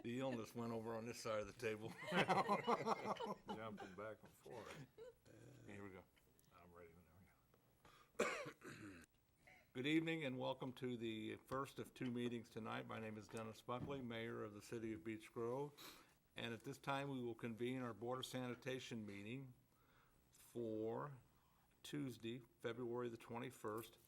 The illness went over on this side of the table. Jumping back and forth. Here we go. I'm ready whenever you are. Good evening and welcome to the first of two meetings tonight. My name is Dennis Buckley, Mayor of the City of Beech Grove. And at this time, we will convene our Board of Sanitation meeting for Tuesday, February the 21st,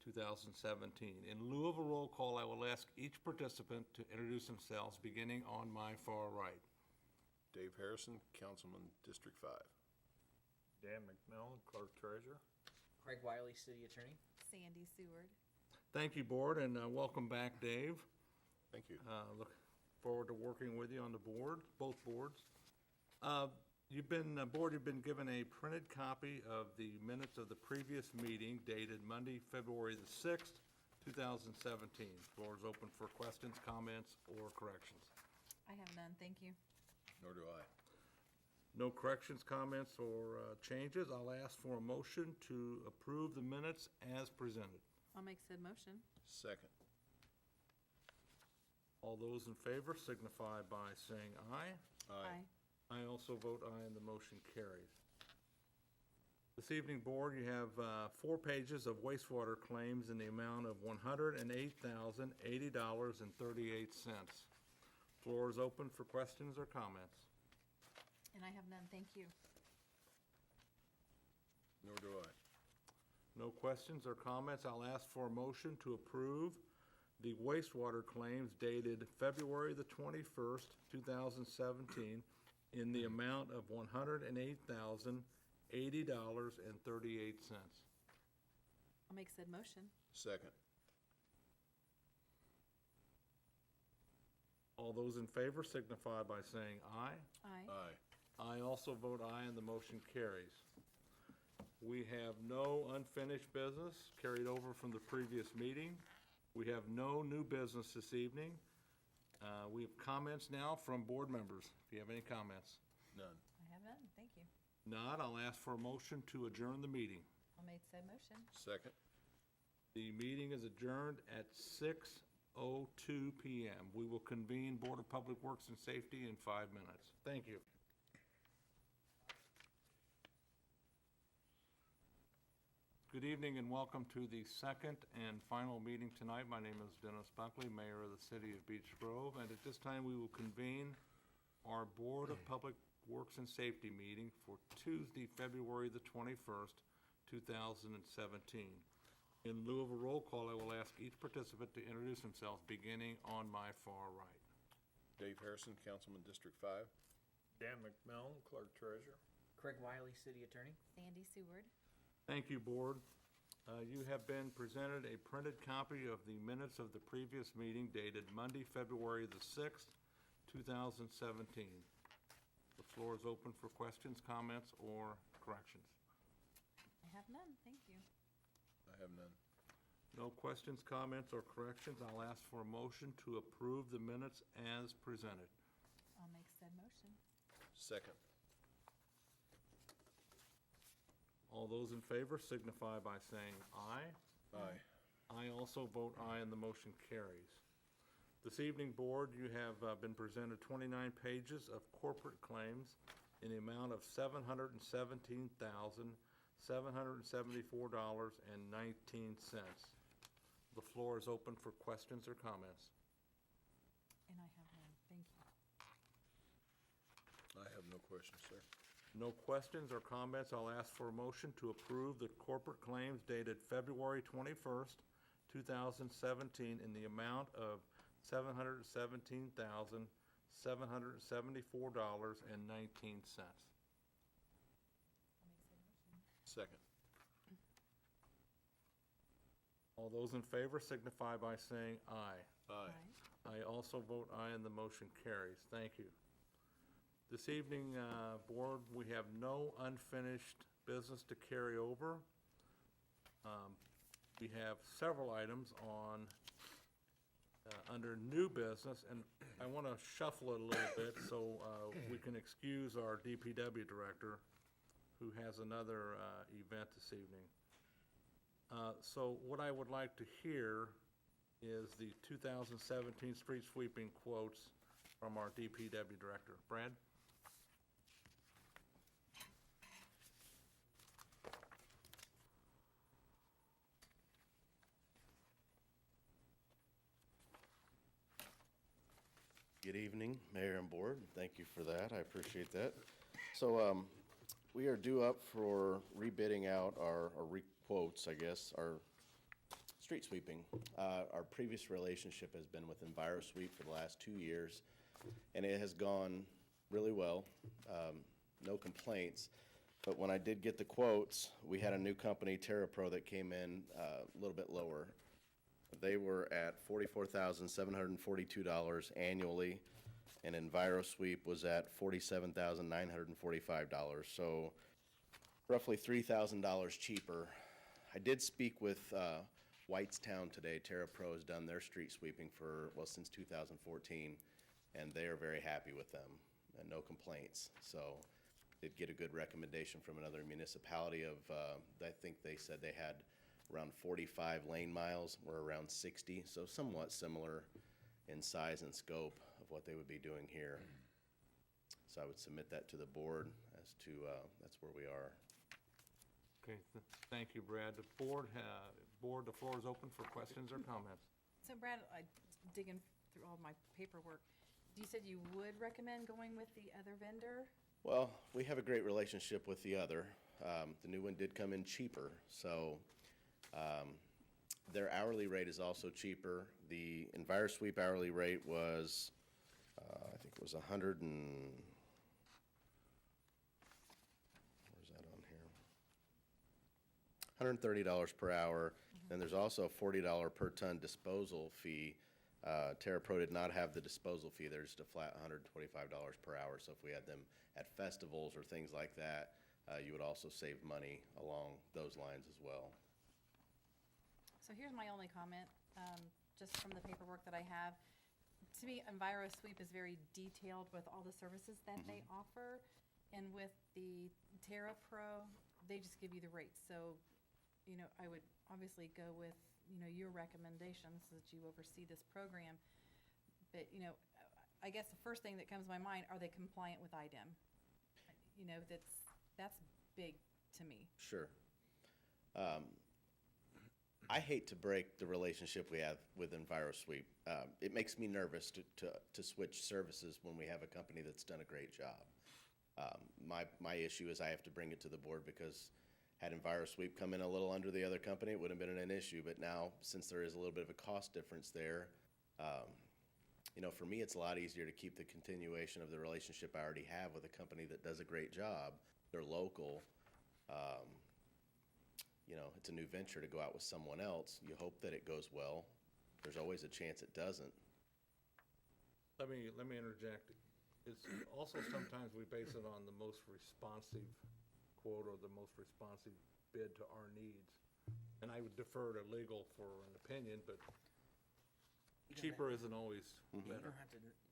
2017. In lieu of a roll call, I will ask each participant to introduce themselves, beginning on my far right. Dave Harrison, Councilman, District 5. Dan McMillan, Clerk Treasurer. Craig Wiley, City Attorney. Sandy Seward. Thank you, Board, and welcome back, Dave. Thank you. Look forward to working with you on the board, both boards. You've been given a printed copy of the minutes of the previous meeting dated Monday, February the 6th, 2017. Floor is open for questions, comments, or corrections. I have none, thank you. Nor do I. No corrections, comments, or changes. I'll ask for a motion to approve the minutes as presented. I'll make said motion. Second. All those in favor signify by saying aye. I also vote aye, and the motion carries. This evening, Board, you have 4 pages of wastewater claims in the amount of $108,080.38. Floor is open for questions or comments. And I have none, thank you. Nor do I. No questions or comments. I'll ask for a motion to approve the wastewater claims dated February the 21st, 2017, in the amount of $108,080.38. I'll make said motion. Second. All those in favor signify by saying aye. Aye. Aye. I also vote aye, and the motion carries. We have no unfinished business carried over from the previous meeting. We have no new business this evening. We have comments now from board members, if you have any comments. None. I have none, thank you. Not, I'll ask for a motion to adjourn the meeting. I'll make said motion. Second. The meeting is adjourned at 6:02 PM. We will convene Board of Public Works and Safety in 5 minutes. Thank you. Good evening and welcome to the second and final meeting tonight. My name is Dennis Buckley, Mayor of the City of Beech Grove, and at this time we will convene our Board of Public Works and Safety meeting for Tuesday, February the 21st, 2017. In lieu of a roll call, I will ask each participant to introduce themselves, beginning on my far right. Dave Harrison, Councilman, District 5. Dan McMillan, Clerk Treasurer. Craig Wiley, City Attorney. Sandy Seward. Thank you, Board. You have been presented a printed copy of the minutes of the previous meeting dated Monday, February the 6th, 2017. The floor is open for questions, comments, or corrections. I have none, thank you. I have none. No questions, comments, or corrections. I'll ask for a motion to approve the minutes as presented. I'll make said motion. Second. All those in favor signify by saying aye. Aye. I also vote aye, and the motion carries. This evening, Board, you have been presented 29 pages of corporate claims in the amount of $717,774.19. The floor is open for questions or comments. And I have none, thank you. I have no questions, sir. No questions or comments. I'll ask for a motion to approve the corporate claims dated February 21st, 2017 in the amount of $717,774.19. I'll make said motion. Second. All those in favor signify by saying aye. Aye. I also vote aye, and the motion carries. Thank you. This evening, Board, we have no unfinished business to carry over. We have several items on under new business, and I want to shuffle it a little bit so we can excuse our DPW director, who has another event this evening. So what I would like to hear is the 2017 street sweeping quotes from our DPW director. Brad? Good evening, Mayor and Board. Thank you for that. I appreciate that. So, we are due up for rebidding out our quotes, I guess, our street sweeping. Our previous relationship has been with EnviroSweep for the last 2 years, and it has gone really well. No complaints. But when I did get the quotes, we had a new company, TerraPro, that came in a little bit lower. They were at $44,742 annually, and EnviroSweep was at $47,945. So roughly $3,000 cheaper. I did speak with Whitestown today. TerraPro has done their street sweeping since 2014, and they are very happy with them and no complaints. So did get a good recommendation from another municipality of, I think they said they had around 45 lane miles. We're around 60, so somewhat similar in size and scope of what they would be doing here. So I would submit that to the board as to, that's where we are. Okay, thank you, Brad. The board, the floor is open for questions or comments. So Brad, I digging through all my paperwork. You said you would recommend going with the other vendor? Well, we have a great relationship with the other. The new one did come in cheaper, so their hourly rate is also cheaper. The EnviroSweep hourly rate was, I think it was where's that on here? $130 per hour. Then there's also a $40 per ton disposal fee. TerraPro did not have the disposal fee. There's just a flat $125 per hour. So if we had them at festivals or things like that, you would also save money along those lines as well. So here's my only comment, just from the paperwork that I have. To me, EnviroSweep is very detailed with all the services that they offer. And with the TerraPro, they just give you the rates. So, I would obviously go with, your recommendations so that you oversee this program. But, I guess the first thing that comes to my mind, are they compliant with IDEM? That's big to me. Sure. I hate to break the relationship we have with EnviroSweep. It makes me nervous to switch services when we have a company that's done a great job. My issue is I have to bring it to the board because had EnviroSweep come in a little under the other company, it wouldn't have been an issue. But now, since there is a little bit of a cost difference there, for me, it's a lot easier to keep the continuation of the relationship I already have with a company that does a great job. They're local. It's a new venture to go out with someone else. You hope that it goes well. There's always a chance it doesn't. Let me interject. It's also sometimes we base it on the most responsive quote or the most responsive bid to our needs. And I would defer to legal for an opinion, but cheaper isn't always better.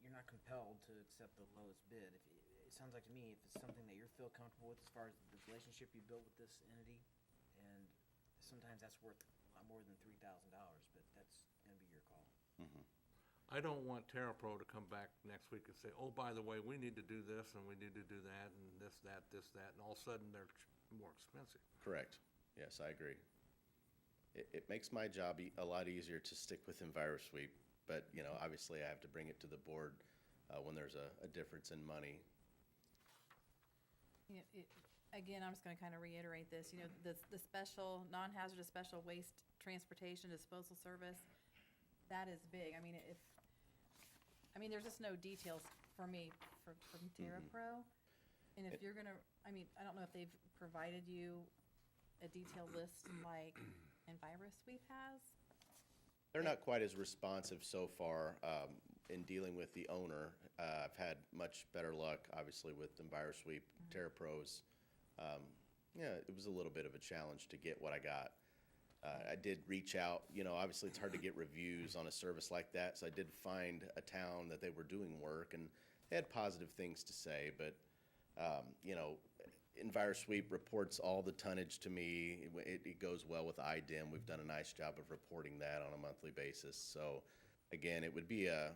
You're not compelled to accept the lowest bid. It sounds like to me, if it's something that you feel comfortable with as far as the relationship you build with this entity, and sometimes that's worth a lot more than $3,000, but that's going to be your call. I don't want TerraPro to come back next week and say, oh, by the way, we need to do this and we need to do that and this, that, and all of a sudden they're more expensive. Correct. Yes, I agree. It makes my job a lot easier to stick with EnviroSweep, but, obviously I have to bring it to the board when there's a difference in money. Again, I'm just going to kind of reiterate this, the special, non-hazardous special waste transportation disposal service, that is big. There's just no details for me from TerraPro. And if you're going to, I don't know if they've provided you a detailed list like EnviroSweep has. They're not quite as responsive so far in dealing with the owner. I've had much better luck, obviously, with EnviroSweep. TerraPro's, it was a little bit of a challenge to get what I got. I did reach out. Obviously, it's hard to get reviews on a service like that, so I did find a town that they were doing work, and they had positive things to say, but, EnviroSweep reports all the tonnage to me. It goes well with IDEM. We've done a nice job of reporting that on a monthly basis. So, again, it would be a,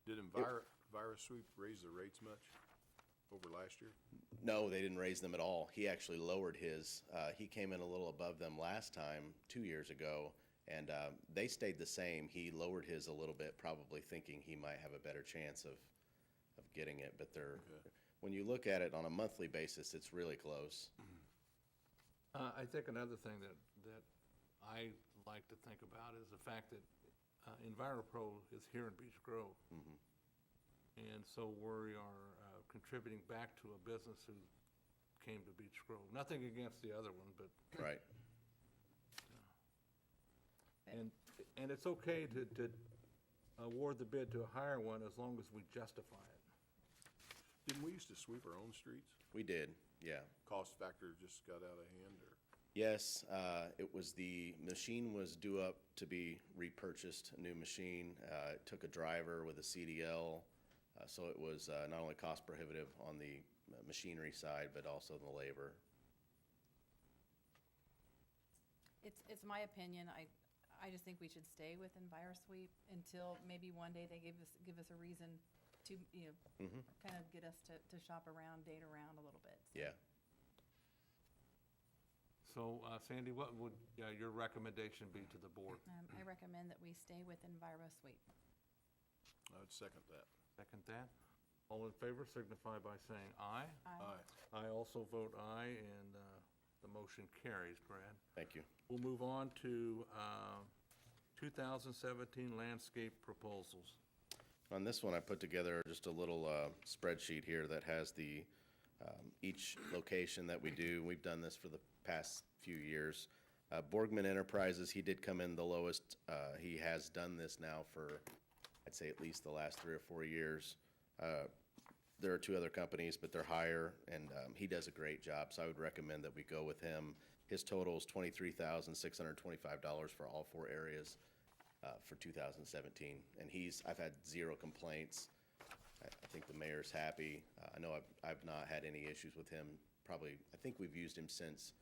Did EnviroSweep raise the rates much over last year? no, they didn't raise them at all. He actually lowered his. He came in a little above them last time, 2 years ago, and they stayed the same. He lowered his a little bit, probably thinking he might have a better chance of getting it. But when you look at it on a monthly basis, it's really close. I think another thing that I like to think about is the fact that EnviroPro is here in Beech Grove. And so we are contributing back to a business who came to Beech Grove. Nothing against the other one, but, Right. and it's okay to award the bid to a higher one as long as we justify it. Didn't we used to sweep our own streets? We did, yeah. Cost factor just got out of hand, or? Yes, it was the machine was due up to be repurchased, a new machine. It took a driver with a CDL, so it was not only cost prohibitive on the machinery side, but also the labor. It's my opinion. I just think we should stay with EnviroSweep until maybe one day they give us a reason to, kind of get us to shop around, date around a little bit. Yeah. So, Sandy, what would your recommendation be to the board? I recommend that we stay with EnviroSweep. I would second that. Second that. All in favor signify by saying aye. Aye. I also vote aye, and the motion carries, Brad. Thank you. We'll move on to 2017 landscape proposals. On this one, I put together just a little spreadsheet here that has the each location that we do. We've done this for the past few years. Borgman Enterprises, he did come in the lowest. He has done this now for, I'd say, at least the last 3 or 4 years. There are 2 other companies, but they're higher, and he does a great job, so I would recommend that we go with him. His total is $23,625 for all 4 areas for 2017, and I've had 0 complaints. I think the mayor's happy. I know I've not had any issues with him. Probably, I think we've used him since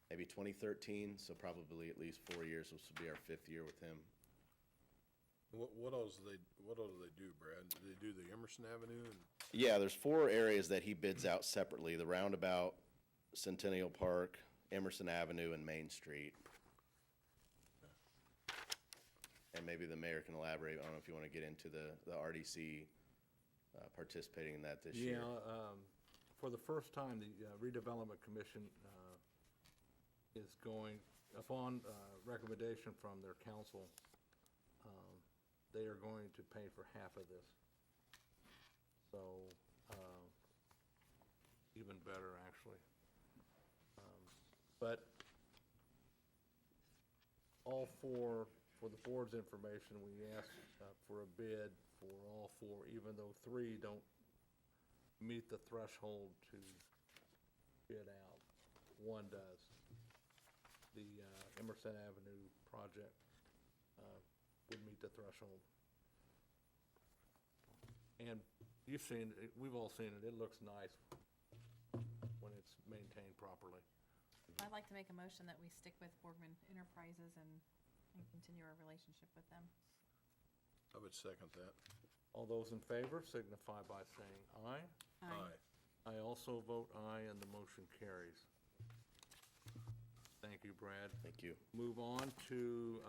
maybe 2013, so probably at least 4 years. This will be our 5th year with him. What else do they do, Brad? Do they do the Emerson Avenue? Yeah, there's 4 areas that he bids out separately: the Roundabout, Centennial Park, Emerson Avenue, and Main Street. And maybe the mayor can elaborate. I don't know if you want to get into the RDC participating in that this year. Yeah, for the first time, the redevelopment commission is going, upon recommendation from their council, they are going to pay for half of this. So, even better, actually. But all for the board's information, we asked for a bid for all 4, even though 3 don't meet the threshold to bid out. 1 does. The Emerson Avenue project would meet the threshold. And you've seen it, we've all seen it, it looks nice when it's maintained properly. I'd like to make a motion that we stick with Borgman Enterprises and continue our relationship with them. I would second that. All those in favor signify by saying aye. Aye. I also vote aye, and the motion carries. Thank you, Brad. Thank you. Move on to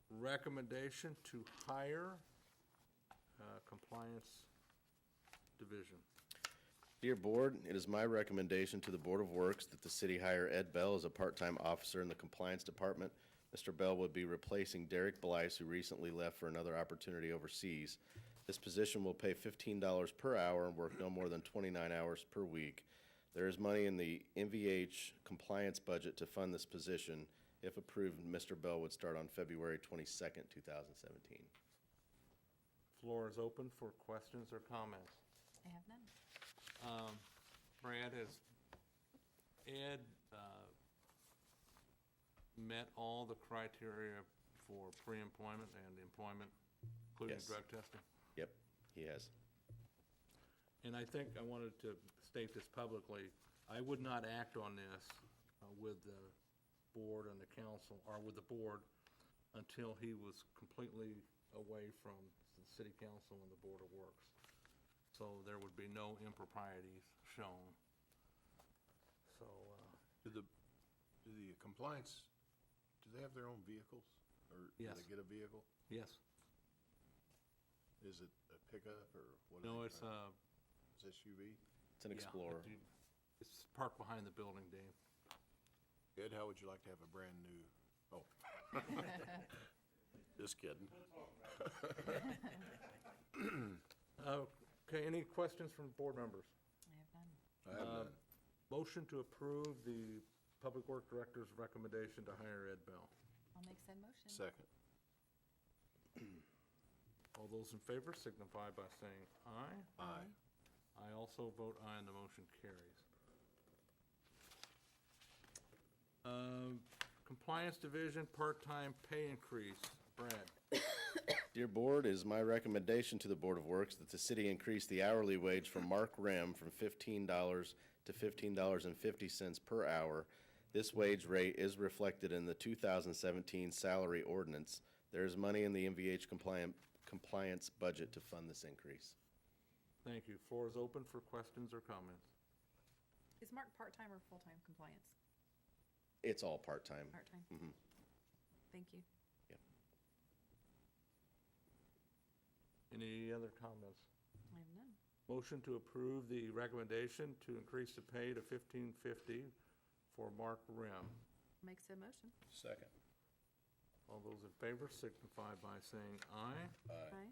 recommendation to hire compliance division. Dear Board, it is my recommendation to the Board of Works that the city hire Ed Bell as a part-time officer in the Compliance Department. Mr. Bell would be replacing Derek Blyce, who recently left for another opportunity overseas. This position will pay $15 per hour and work no more than 29 hours per week. There is money in the MVH compliance budget to fund this position. If approved, Mr. Bell would start on February 22nd, 2017. Floor is open for questions or comments. I have none. Brad, has Ed met all the criteria for pre-employment and employment, including Yes. drug testing? Yep, he has. and I think I wanted to state this publicly, I would not act on this with the board and the council, or with the board, until he was completely away from the city council and the Board of Works. So there would be no improprieties shown. So, Do the compliance, do they have their own vehicles? Or do Yes. they get a vehicle? yes. Is it a pickup or what? No, it's It's SUV? It's an yeah, Explorer. It's parked behind the building, Dave. Ed, how would you like to have a brand new, oh. Just kidding. Okay, any questions from board members? I have none. I have none. Motion to approve the Public Work Director's recommendation to hire Ed Bell. I'll make said motion. Second. All those in favor signify by saying aye. Aye. I also vote aye, and the motion carries. Compliance Division, part-time pay increase. Brad? Dear Board, it is my recommendation to the Board of Works that the city increase the hourly wage for Mark Rem from $15 to $15.50 per hour. This wage rate is reflected in the 2017 salary ordinance. There is money in the MVH compliance budget to fund this increase. Thank you. Floor is open for questions or comments. Is Mark part-time or full-time compliance? It's all part-time. Part-time. Mhm. Thank you. Any other comments? I have none. Motion to approve the recommendation to increase the pay to $15.50 for Mark Rem. I'll make said motion. Second. All those in favor signify by saying aye. Aye.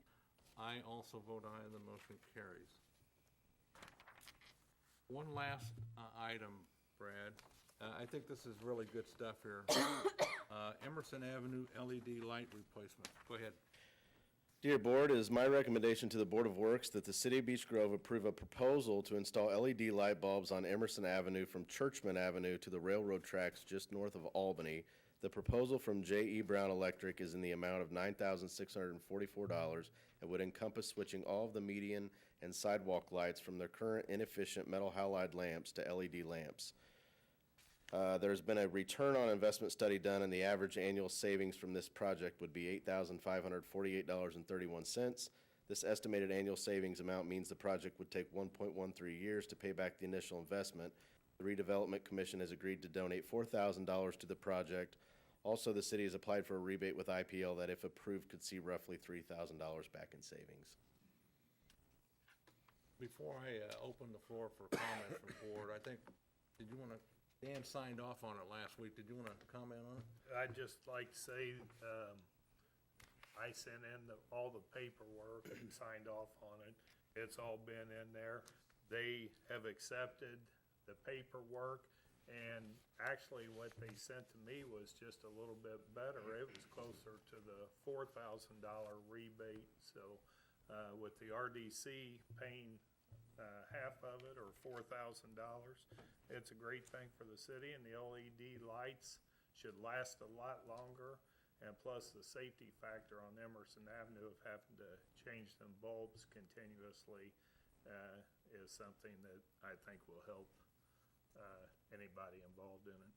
I also vote aye, and the motion carries. One last item, Brad. I think this is really good stuff here. Emerson Avenue LED light replacement. Go ahead. Dear Board, it is my recommendation to the Board of Works that the City of Beech Grove approve a proposal to install LED light bulbs on Emerson Avenue from Churchman Avenue to the railroad tracks just north of Albany. The proposal from J.E. Brown Electric is in the amount of $9,644 and would encompass switching all of the median and sidewalk lights from their current inefficient metal halide lamps to LED lamps. There's been a return on investment study done, and the average annual savings from this project would be $8,548.31. This estimated annual savings amount means the project would take 1.13 years to pay back the initial investment. The Redevelopment Commission has agreed to donate $4,000 to the project. Also, the city has applied for a rebate with IPL that, if approved, could see roughly $3,000 back in savings. Before I open the floor for comments from board, I think, Dan signed off on it last week. Did you want to comment on it? I'd just like to say, I sent in all the paperwork and signed off on it. It's all been in there. They have accepted the paperwork, and actually what they sent to me was just a little bit better. It was closer to the $4,000 rebate. So with the RDC paying half of it, or $4,000, it's a great thing for the city, and the LED lights should last a lot longer. And plus, the safety factor on Emerson Avenue of having to change them bulbs continuously is something that I think will help anybody involved in it.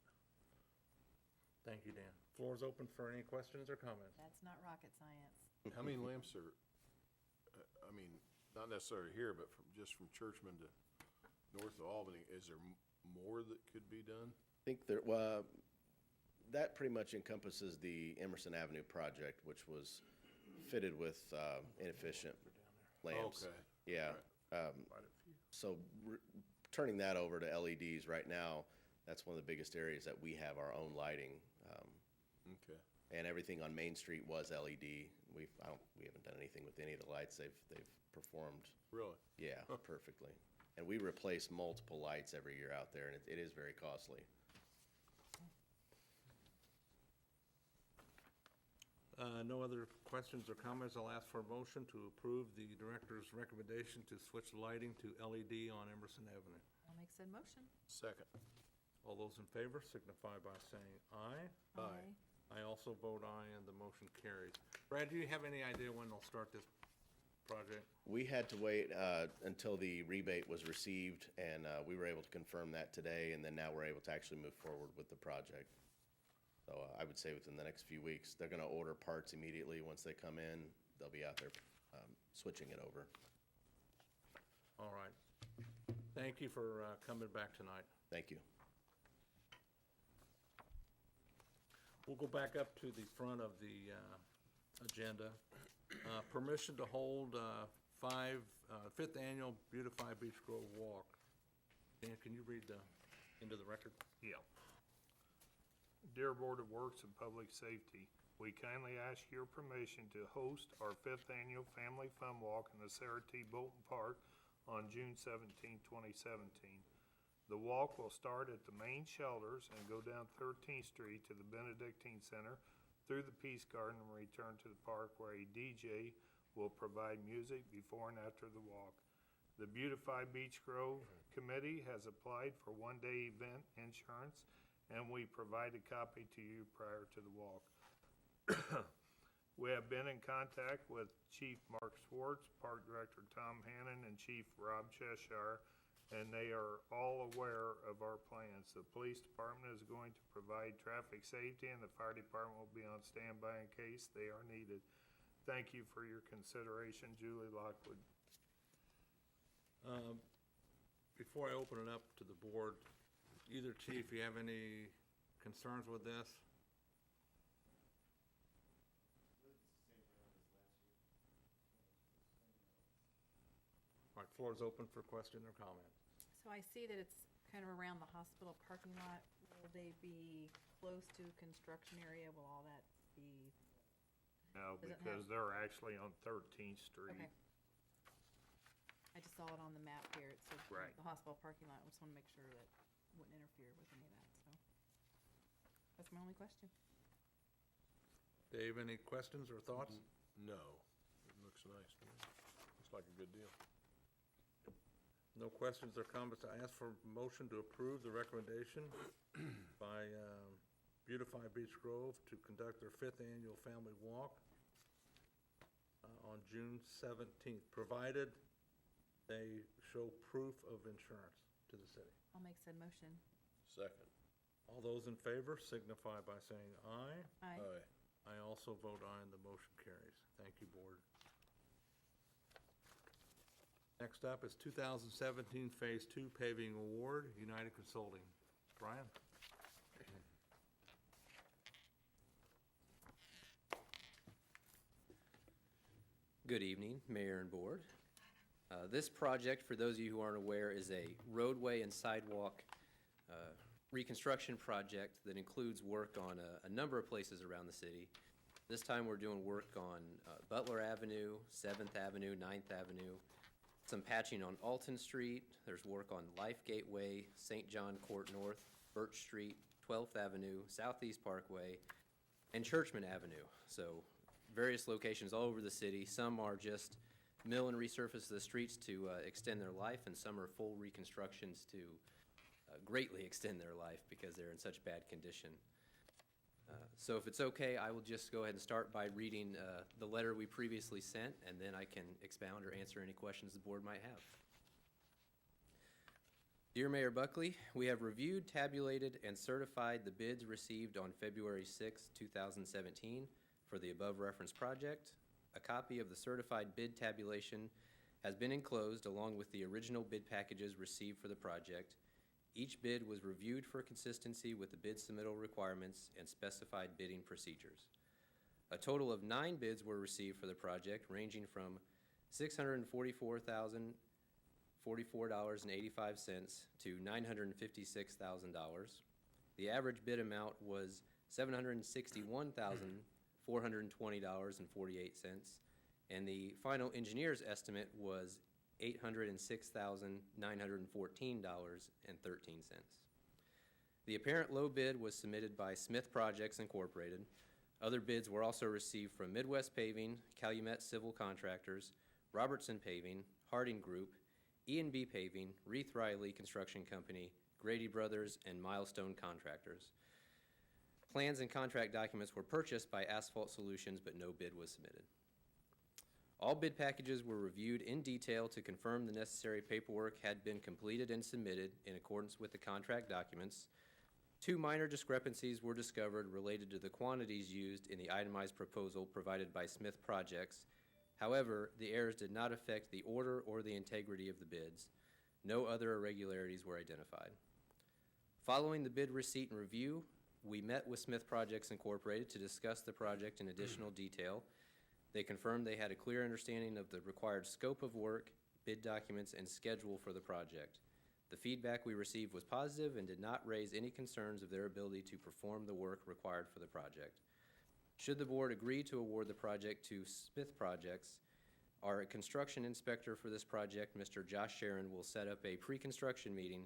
Thank you, Dan. Floor is open for any questions or comments. That's not rocket science. How many lamps are, not necessarily here, but just from Churchman to north of Albany, is there more that could be done? I think that pretty much encompasses the Emerson Avenue project, which was fitted with inefficient lamps. Okay. Yeah. Quite a few. So turning that over to LEDs right now, that's one of the biggest areas that we have our own lighting. Okay. And everything on Main Street was LED. We haven't done anything with any of the lights. They've performed, Really? yeah, perfectly. And we replace multiple lights every year out there, and it is very costly. No other questions or comments. I'll ask for a motion to approve the director's recommendation to switch lighting to LED on Emerson Avenue. I'll make said motion. Second. All those in favor signify by saying aye. I also vote aye, and the motion carries. Brad, do you have any idea when they'll start this project? We had to wait until the rebate was received, and we were able to confirm that today, and then now we're able to actually move forward with the project. So I would say within the next few weeks, they're gonna order parts immediately. Once they come in, they'll be out there switching it over. All right. Thank you for coming back tonight. Thank you. We'll go back up to the front of the agenda. Permission to hold fifth annual Beautify Beach Grove Walk. Dan, can you read into the record? Yeah. Dear Board of Works and Public Safety, we kindly ask your permission to host our 5th Annual Family Fun Walk in the Sarah T. Bolton Park on June 17, 2017. The walk will start at the main shelters and go down 13th Street to the Benedictine Center, through the Peace Garden, and return to the park where a DJ will provide music before and after the walk. The Beautify Beach Grove Committee has applied for one-day event insurance, and we provide a copy to you prior to the walk. We have been in contact with Chief Mark Swartz, Park Director Tom Hannon, and Chief Rob Cheshire, and they are all aware of our plans. The police department is going to provide traffic safety, and the fire department will be on standby in case they are needed. Thank you for your consideration, Julie Lockwood. Before I open it up to the board, either chief, you have any concerns with this? All right, floor is open for question or comment. So I see that it's kind of around the hospital parking lot. Will they be close to construction area? Will all that be? No, Does it because have- they're actually on 13th Street. Okay. I just saw it on the map here. It said Right. the hospital parking lot. I just want to make sure that it wouldn't interfere with any of that, so. That's my only question. Dave, any questions or thoughts? No, it looks nice to me. Looks like a good deal. No questions or comments. I ask for motion to approve the recommendation by Beautify Beach Grove to conduct their 5th annual family walk on June 17th, provided they show proof of insurance to the city. I'll make said motion. Second. All those in favor signify by saying aye. Aye. Aye. I also vote aye, and the motion carries. Thank you, board. Next up is 2017 Phase 2 Paving Award, United Consulting. Brian? Good evening, Mayor and Board. This project, for those of you who aren't aware, is a roadway and sidewalk reconstruction project that includes work on a number of places around the city. This time we're doing work on Butler Avenue, 7th Avenue, 9th Avenue, some patching on Alton Street. There's work on Life Gateway, St. John Court North, Birch Street, 12th Avenue, Southeast Parkway, and Churchman Avenue. So various locations all over the city. Some are just mill and resurface the streets to extend their life, and some are full reconstructions to greatly extend their life because they're in such bad condition. So if it's okay, I will just go ahead and start by reading the letter we previously sent, and then I can expound or answer any questions the board might have. Dear Mayor Buckley, we have reviewed, tabulated, and certified the bids received on February 6, 2017 for the above referenced project. A copy of the certified bid tabulation has been enclosed along with the original bid packages received for the project. Each bid was reviewed for consistency with the bid submittal requirements and specified bidding procedures. A total of 9 bids were received for the project, ranging from $644,044.85 to $956,000. The average bid amount was $761,420.48, and the final engineer's estimate was $806,914.13. The apparent low bid was submitted by Smith Projects Incorporated. Other bids were also received from Midwest Paving, Calumet Civil Contractors, Robertson Paving, Harding Group, E&B Paving, Reith Riley Construction Company, Grady Brothers, and Milestone Contractors. Plans and contract documents were purchased by Asphalt Solutions, but no bid was submitted. All bid packages were reviewed in detail to confirm the necessary paperwork had been completed and submitted in accordance with the contract documents. 2 minor discrepancies were discovered related to the quantities used in the itemized proposal provided by Smith Projects. However, the errors did not affect the order or the integrity of the bids. No other irregularities were identified. Following the bid receipt and review, we met with Smith Projects Incorporated to discuss the project in additional detail. They confirmed they had a clear understanding of the required scope of work, bid documents, and schedule for the project. The feedback we received was positive and did not raise any concerns of their ability to perform the work required for the project. Should the board agree to award the project to Smith Projects, our construction inspector for this project, Mr. Josh Sharon, will set up a pre-construction meeting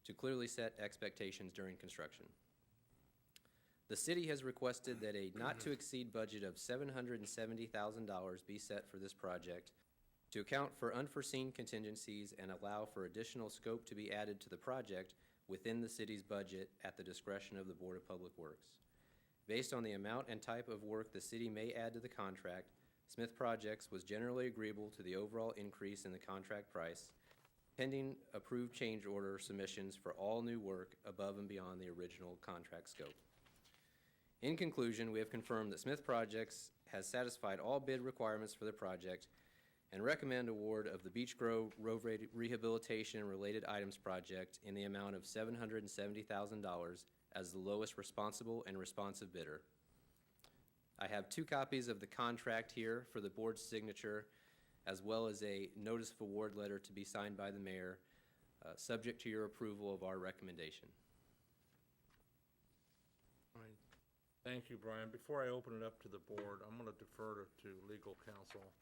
to clearly set expectations during construction. The city has requested that a not-to-exceed budget of $770,000 be set for this project to account for unforeseen contingencies and allow for additional scope to be added to the project within the city's budget at the discretion of the Board of Public Works. Based on the amount and type of work the city may add to the contract, Smith Projects was generally agreeable to the overall increase in the contract price, pending approved change order submissions for all new work above and beyond the original contract scope. In conclusion, we have confirmed that Smith Projects has satisfied all bid requirements for the project and recommend award of the Beech Grove Road Rehabilitation and Related Items Project in the amount of $770,000 as the lowest responsible and responsive bidder. I have 2 copies of the contract here for the board's signature, as well as a notice of award letter to be signed by the mayor, subject to your approval of our recommendation. All right. Thank you, Brian. Before I open it up to the board, I'm going to defer to legal counsel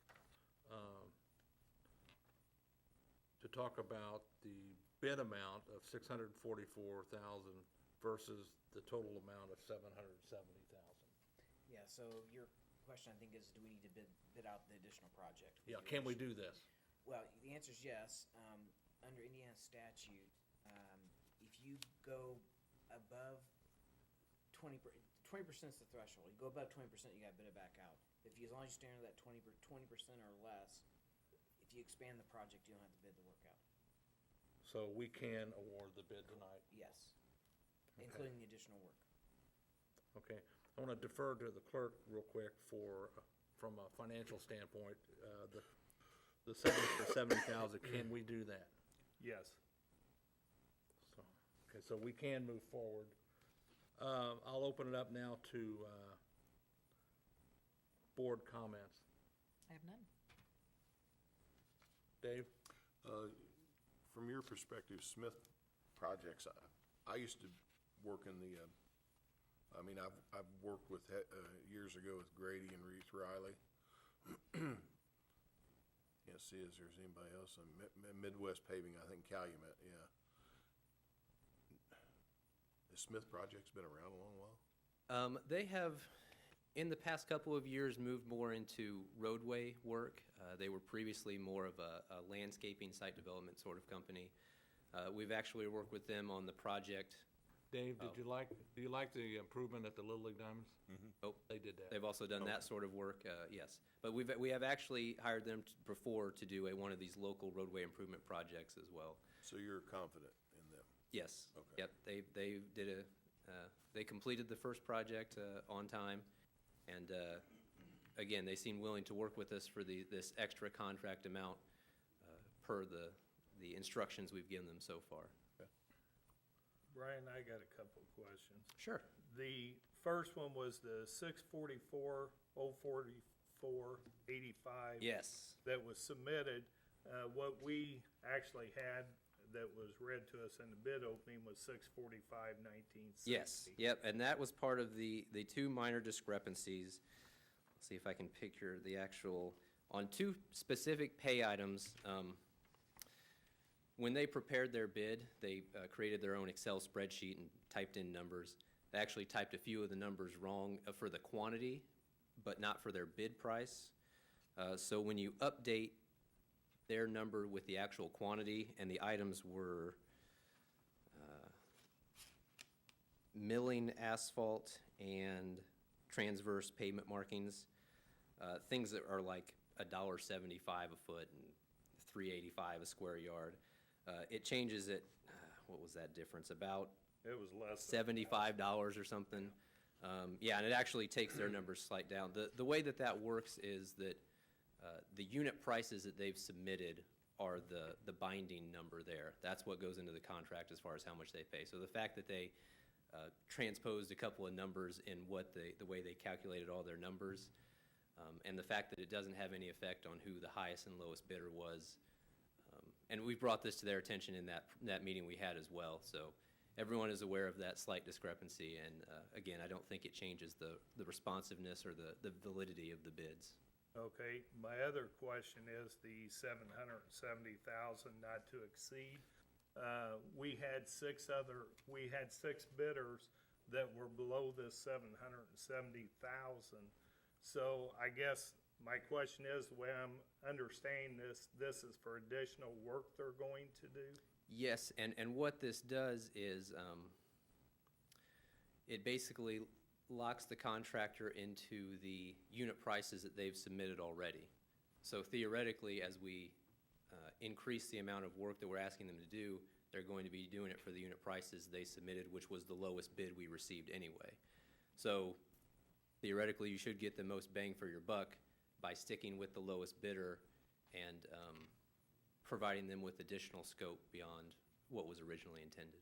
to talk about the bid amount of $644,000 versus the total amount of $770,000. Yeah, so your question, I think, is do we need to bid out the additional project? Yeah, can we do this? Well, the answer is yes. Under Indiana statute, if you go above 20% is the threshold. You go above 20%, you got to bid it back out. As long as you stand at that 20% or less, if you expand the project, you don't have to bid the work out. So we can award the bid tonight? Yes, Okay. including the additional work. Okay. I want to defer to the clerk real quick from a financial standpoint, the 70,000, can we do that? Yes. So, okay, so we can move forward. I'll open it up now to board comments. I have none. Dave? From your perspective, Smith Projects, I used to work in the, I've worked with, years ago with Grady and Reese Riley. Can't see if there's anybody else, Midwest Paving, I think Calumet, yeah. The Smith Project's been around a long while? They have, in the past couple of years, moved more into roadway work. They were previously more of a landscaping site development sort of company. We've actually worked with them on the project. Dave, do you like the improvement at the Little League Diamonds? Oh, They did that. they've also done that sort of work, yes. But we have actually hired them before to do one of these local roadway improvement projects as well. So you're confident in them? Yes. Okay. Yep, they completed the first project on time, and again, they seem willing to work with us for this extra contract amount per the instructions we've given them so far. Brian, I got a couple of questions. Sure. The first one was the 644,044,85. Yes. That was submitted. What we actually had that was read to us in the bid opening was 645,1960. Yes, yep, and that was part of the 2 minor discrepancies. Let's see if I can picture the actual, on 2 specific pay items. When they prepared their bid, they created their own Excel spreadsheet and typed in numbers. They actually typed a few of the numbers wrong for the quantity, but not for their bid price. So when you update their number with the actual quantity, and the items were milling asphalt and transverse pavement markings, things that are like $1.75 a foot and $3.85 a square yard. It changes at, what was that difference, about It was less than $75 or something. Yeah, and it actually takes their numbers slight down. The way that that works is that the unit prices that they've submitted are the binding number there. That's what goes into the contract as far as how much they pay. So the fact that they transposed a couple of numbers in the way they calculated all their numbers, and the fact that it doesn't have any effect on who the highest and lowest bidder was. And we brought this to their attention in that meeting we had as well. So everyone is aware of that slight discrepancy. And again, I don't think it changes the responsiveness or the validity of the bids. Okay, my other question is the 770,000 not to exceed. We had six bidders that were below this 770,000. So I guess my question is, the way I'm understanding this is for additional work they're going to do? Yes, and what this does is it basically locks the contractor into the unit prices that they've submitted already. So theoretically, as we increase the amount of work that we're asking them to do, they're going to be doing it for the unit prices they submitted, which was the lowest bid we received anyway. So theoretically, you should get the most bang for your buck by sticking with the lowest bidder and providing them with additional scope beyond what was originally intended,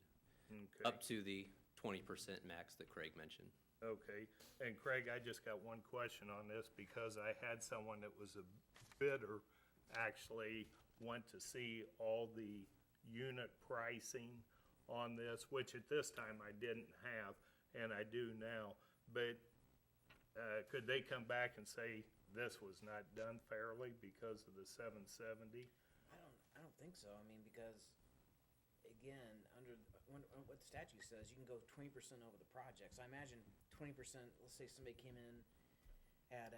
Okay. up to the 20% max that Craig mentioned. Okay, and Craig, I just got one question on this because I had someone that was a bidder actually want to see all the unit pricing on this, which at this time I didn't have, and I do now. But could they come back and say this was not done fairly because of the 770? I don't think so. I mean, because, again, what the statute says, you can go 20% over the project. So I imagine 20%, let's say somebody came in at,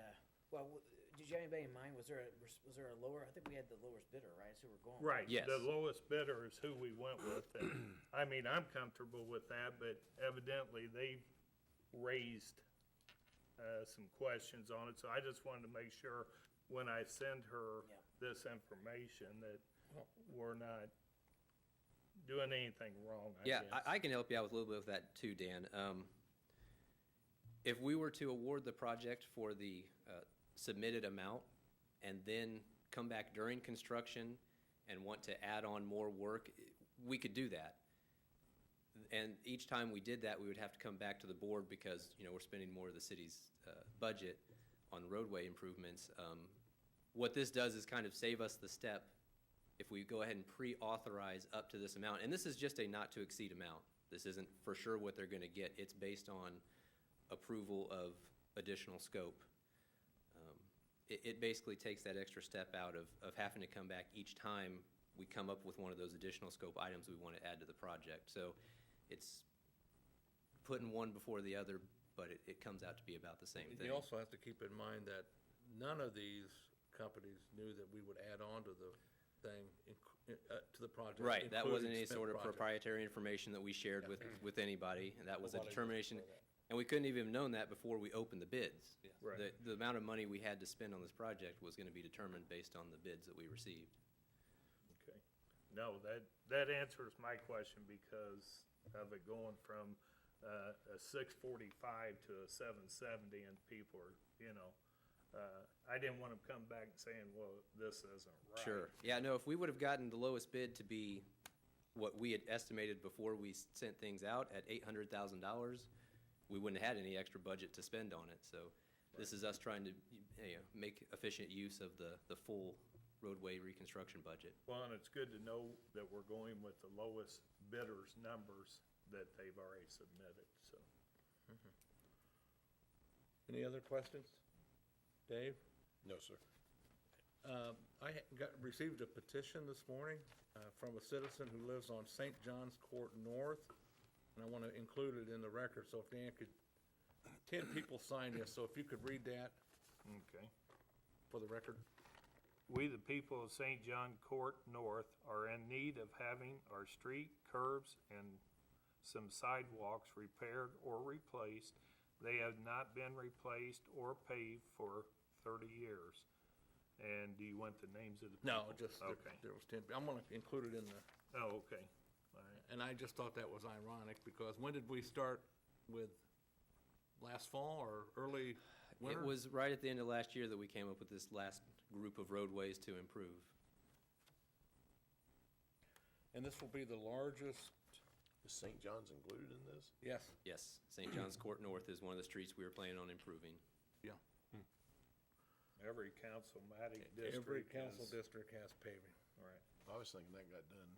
did you have anybody in mind? Was there a lower, I think we had the lowest bidder, right? So we're going. Right, Yes. the lowest bidder is who we went with. And, I mean, I'm comfortable with that, but evidently they raised some questions on it. So I just wanted to make sure when I send her Yeah. this information that we're not doing anything wrong, I Yeah, guess. I can help you out with a little bit with that too, Dan. If we were to award the project for the submitted amount and then come back during construction and want to add on more work, we could do that. And each time we did that, we would have to come back to the board because, we're spending more of the city's budget on roadway improvements. What this does is kind of save us the step if we go ahead and pre-authorize up to this amount. And this is just a not-to-exceed amount. This isn't for sure what they're going to get. It's based on approval of additional scope. It basically takes that extra step out of having to come back each time we come up with one of those additional scope items we want to add to the project. So it's putting one before the other, but it comes out to be about the same thing. You also have to keep in mind that none of these companies knew that we would add on to the thing, to the project. Right, that wasn't including any Smith sort of project. proprietary information that we shared with anybody, and that was a Nobody determination. knows that. And we couldn't even have known that before we opened the bids. Right. The amount of money we had to spend on this project was going to be determined based on the bids that we received. Okay. No, that answers my question because of it going from a 645 to a 770, and people are, I didn't want them come back and saying, well, this isn't right. Sure. Yeah, no, if we would have gotten the lowest bid to be what we had estimated before we sent things out at $800,000, we wouldn't have had any extra budget to spend on it. So this is us trying to make efficient use of the full roadway reconstruction budget. Well, and it's good to know that we're going with the lowest bidder's numbers that they've already submitted, so. Any other questions? Dave? No, sir. Received a petition this morning from a citizen who lives on St. John's Court North, and I want to include it in the record, so if Dan could, 10 people signed this, so if you could read that Okay. for the record. We, the people of St. John Court North, are in need of having our street, curbs, and some sidewalks repaired or replaced. They have not been replaced or paved for 30 years. And do you want the names of the people? No, just, Okay. there was 10, I'm gonna include it in the, Oh, okay. All right. and I just thought that was ironic, because when did we start with, last fall or early winter? It was right at the end of last year that we came up with this last group of roadways to improve. And this will be the largest, Is St. John's included in this? yes, Yes, St. John's Court North is one of the streets we were planning on improving. yeah. Every councilmatic Every district council is. district has paving. Right. I was thinking that got done.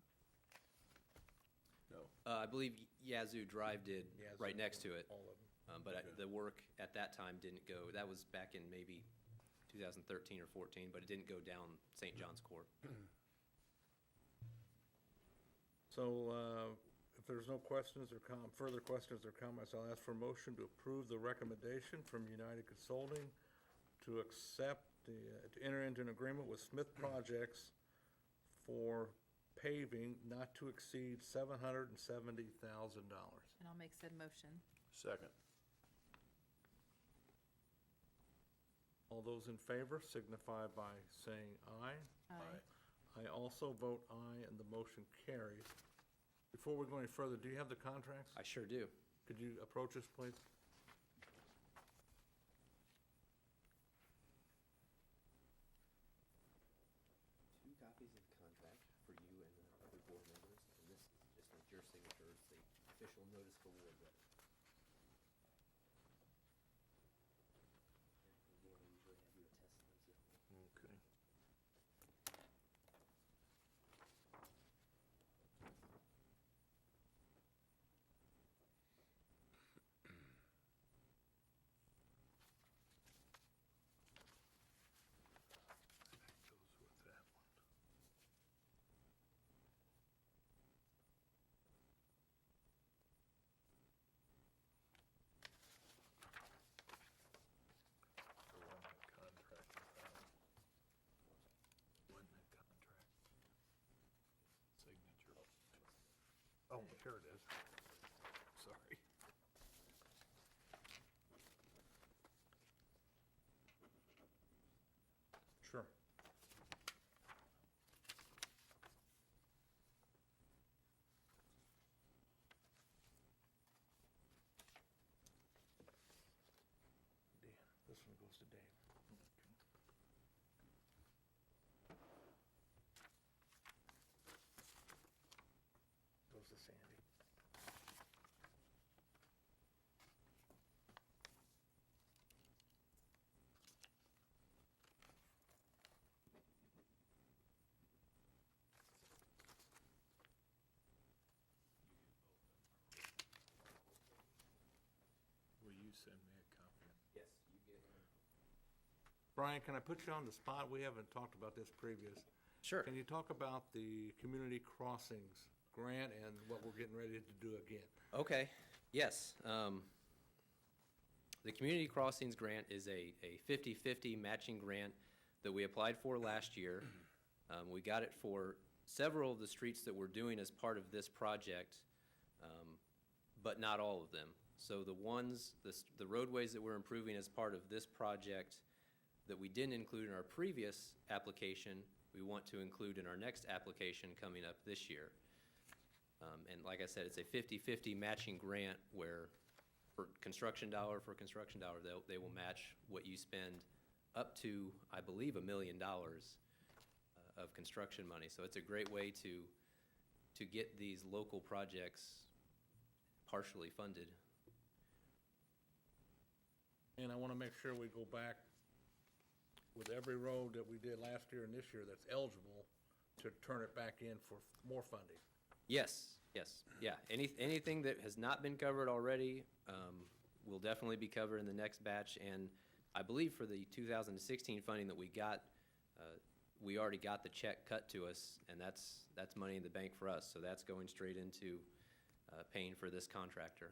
No. I believe Yazoo Drive did, Yazoo, right next to it. All of them. But the work at that time didn't go, that was back in maybe 2013 or 14, but it didn't go down St. John's Court. So, if there's no questions or further questions or comments, I'll ask for a motion to approve the recommendation from United Consulting to accept to enter into an agreement with Smith Projects for paving not to exceed $770,000. And I'll make said motion. Second. All those in favor signify by saying aye. Aye. I also vote aye, and the motion carries. Before we go any further, do you have the contracts? I sure do. Could you approach us, please? Two copies of the contract for you and the other board members, and this is just with your signatures, the official notice of award letter. Again, we usually have you attest those as well. Okay. That goes with that one. The one that contract is out. One that contract. Signature. Oh, here it is. Sorry. Sure. Dan, this one goes to Dave. Goes to Sandy. Will you send me a copy? Yes, you get one. Brian, can I put you on the spot? We haven't talked about this previous. Sure. Can you talk about the community crossings grant and what we're getting ready to do again? Okay, yes. The Community Crossings Grant is a 50/50 matching grant that we applied for last year. We got it for several of the streets that we're doing as part of this project, but not all of them. So the roadways that we're improving as part of this project that we didn't include in our previous application, we want to include in our next application coming up this year. And like I said, it's a 50/50 matching grant where for construction dollar, they will match what you spend up to, I believe, $1 million of construction money. So it's a great way to get these local projects partially funded. And I want to make sure we go back with every road that we did last year and this year that's eligible to turn it back in for more funding. Yes, yeah. Anything that has not been covered already will definitely be covered in the next batch. And I believe for the 2016 funding that we got, we already got the check cut to us, and that's money in the bank for us. So that's going straight into paying for this contractor.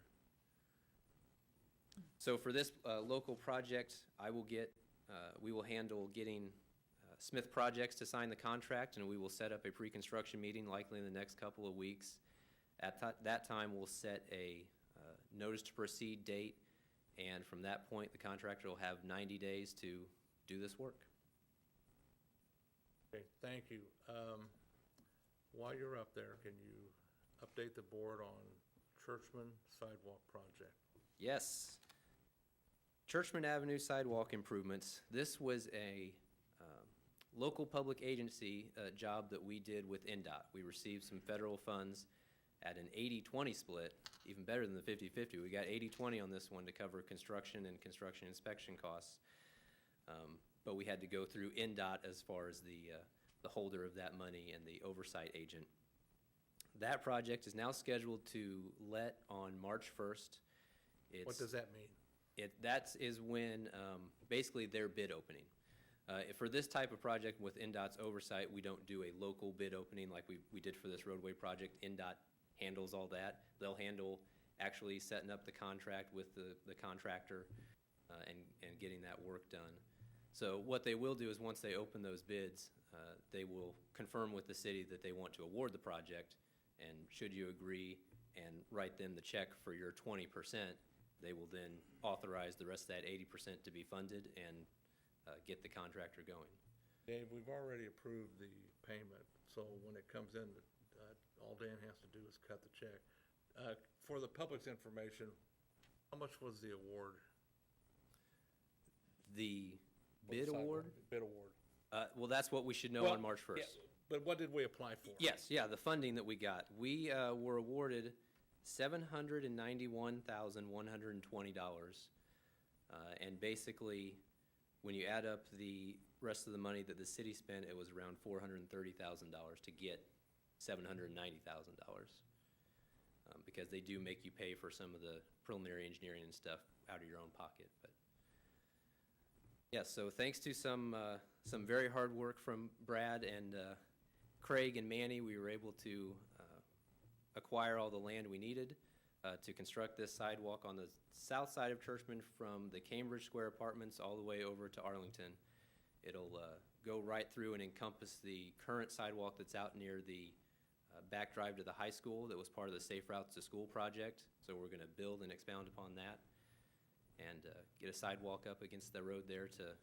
So for this local project, we will handle getting Smith Projects to sign the contract, and we will set up a pre-construction meeting likely in the next couple of weeks. At that time, we'll set a notice to proceed date, and from that point, the contractor will have 90 days to do this work. Okay, thank you. While you're up there, can you update the board on Churchman Sidewalk Project? Yes. Churchman Avenue sidewalk improvements. This was a local public agency job that we did with NDOT. We received some federal funds at an 80-20 split, even better than the 50-50. We got 80-20 on this one to cover construction and construction inspection costs. But we had to go through NDOT as far as the holder of that money and the oversight agent. That project is now scheduled to let on March 1st. What does that mean? That is when, basically, their bid opening. For this type of project with NDOT's oversight, we don't do a local bid opening like we did for this roadway project. NDOT handles all that. They'll handle actually setting up the contract with the contractor and getting that work done. So what they will do is once they open those bids, they will confirm with the city that they want to award the project, and should you agree and write them the check for your 20%, they will then authorize the rest of that 80% to be funded and get the contractor going. Dave, we've already approved the payment, so when it comes in, all Dan has to do is cut the check. For the public's information, how much was the award? The For the bid sidewalk award? Bid award. Well, that's what we should know on March 1st. Yeah, but what did we apply for? Yes, yeah, the funding that we got. We were awarded $791,120. And basically, when you add up the rest of the money that the city spent, it was around $430,000 to get $790,000. Because they do make you pay for some of the preliminary engineering and stuff out of your own pocket. But yeah, so thanks to some very hard work from Brad and Craig and Manny, we were able to acquire all the land we needed to construct this sidewalk on the south side of Churchman from the Cambridge Square Apartments all the way over to Arlington. It'll go right through and encompass the current sidewalk that's out near the back drive to the high school that was part of the Safe Routes to School project. So we're going to build and expound upon that and get a sidewalk up against the road there to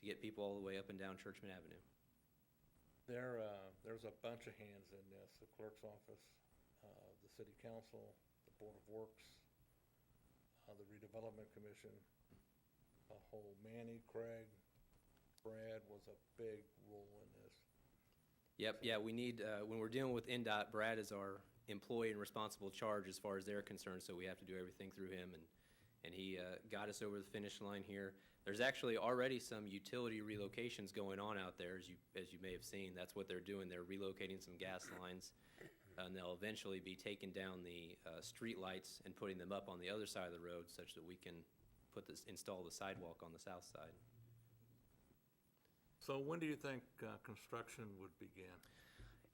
get people all the way up and down Churchman Avenue. There's a bunch of hands in this, the clerk's office, the city council, the Board of Works, the redevelopment commission, a whole Manny, Craig, Brad was a big role in this. Yep, yeah, we need, when we're dealing with NDOT, Brad is our employee and responsible charge as far as they're concerned, so we have to do everything through him, and he got us over the finish line here. There's actually already some utility relocations going on out there, as you may have seen. That's what they're doing. They're relocating some gas lines, and they'll eventually be taking down the street lights and putting them up on the other side of the road such that we can install the sidewalk on the south side. So when do you think construction would begin?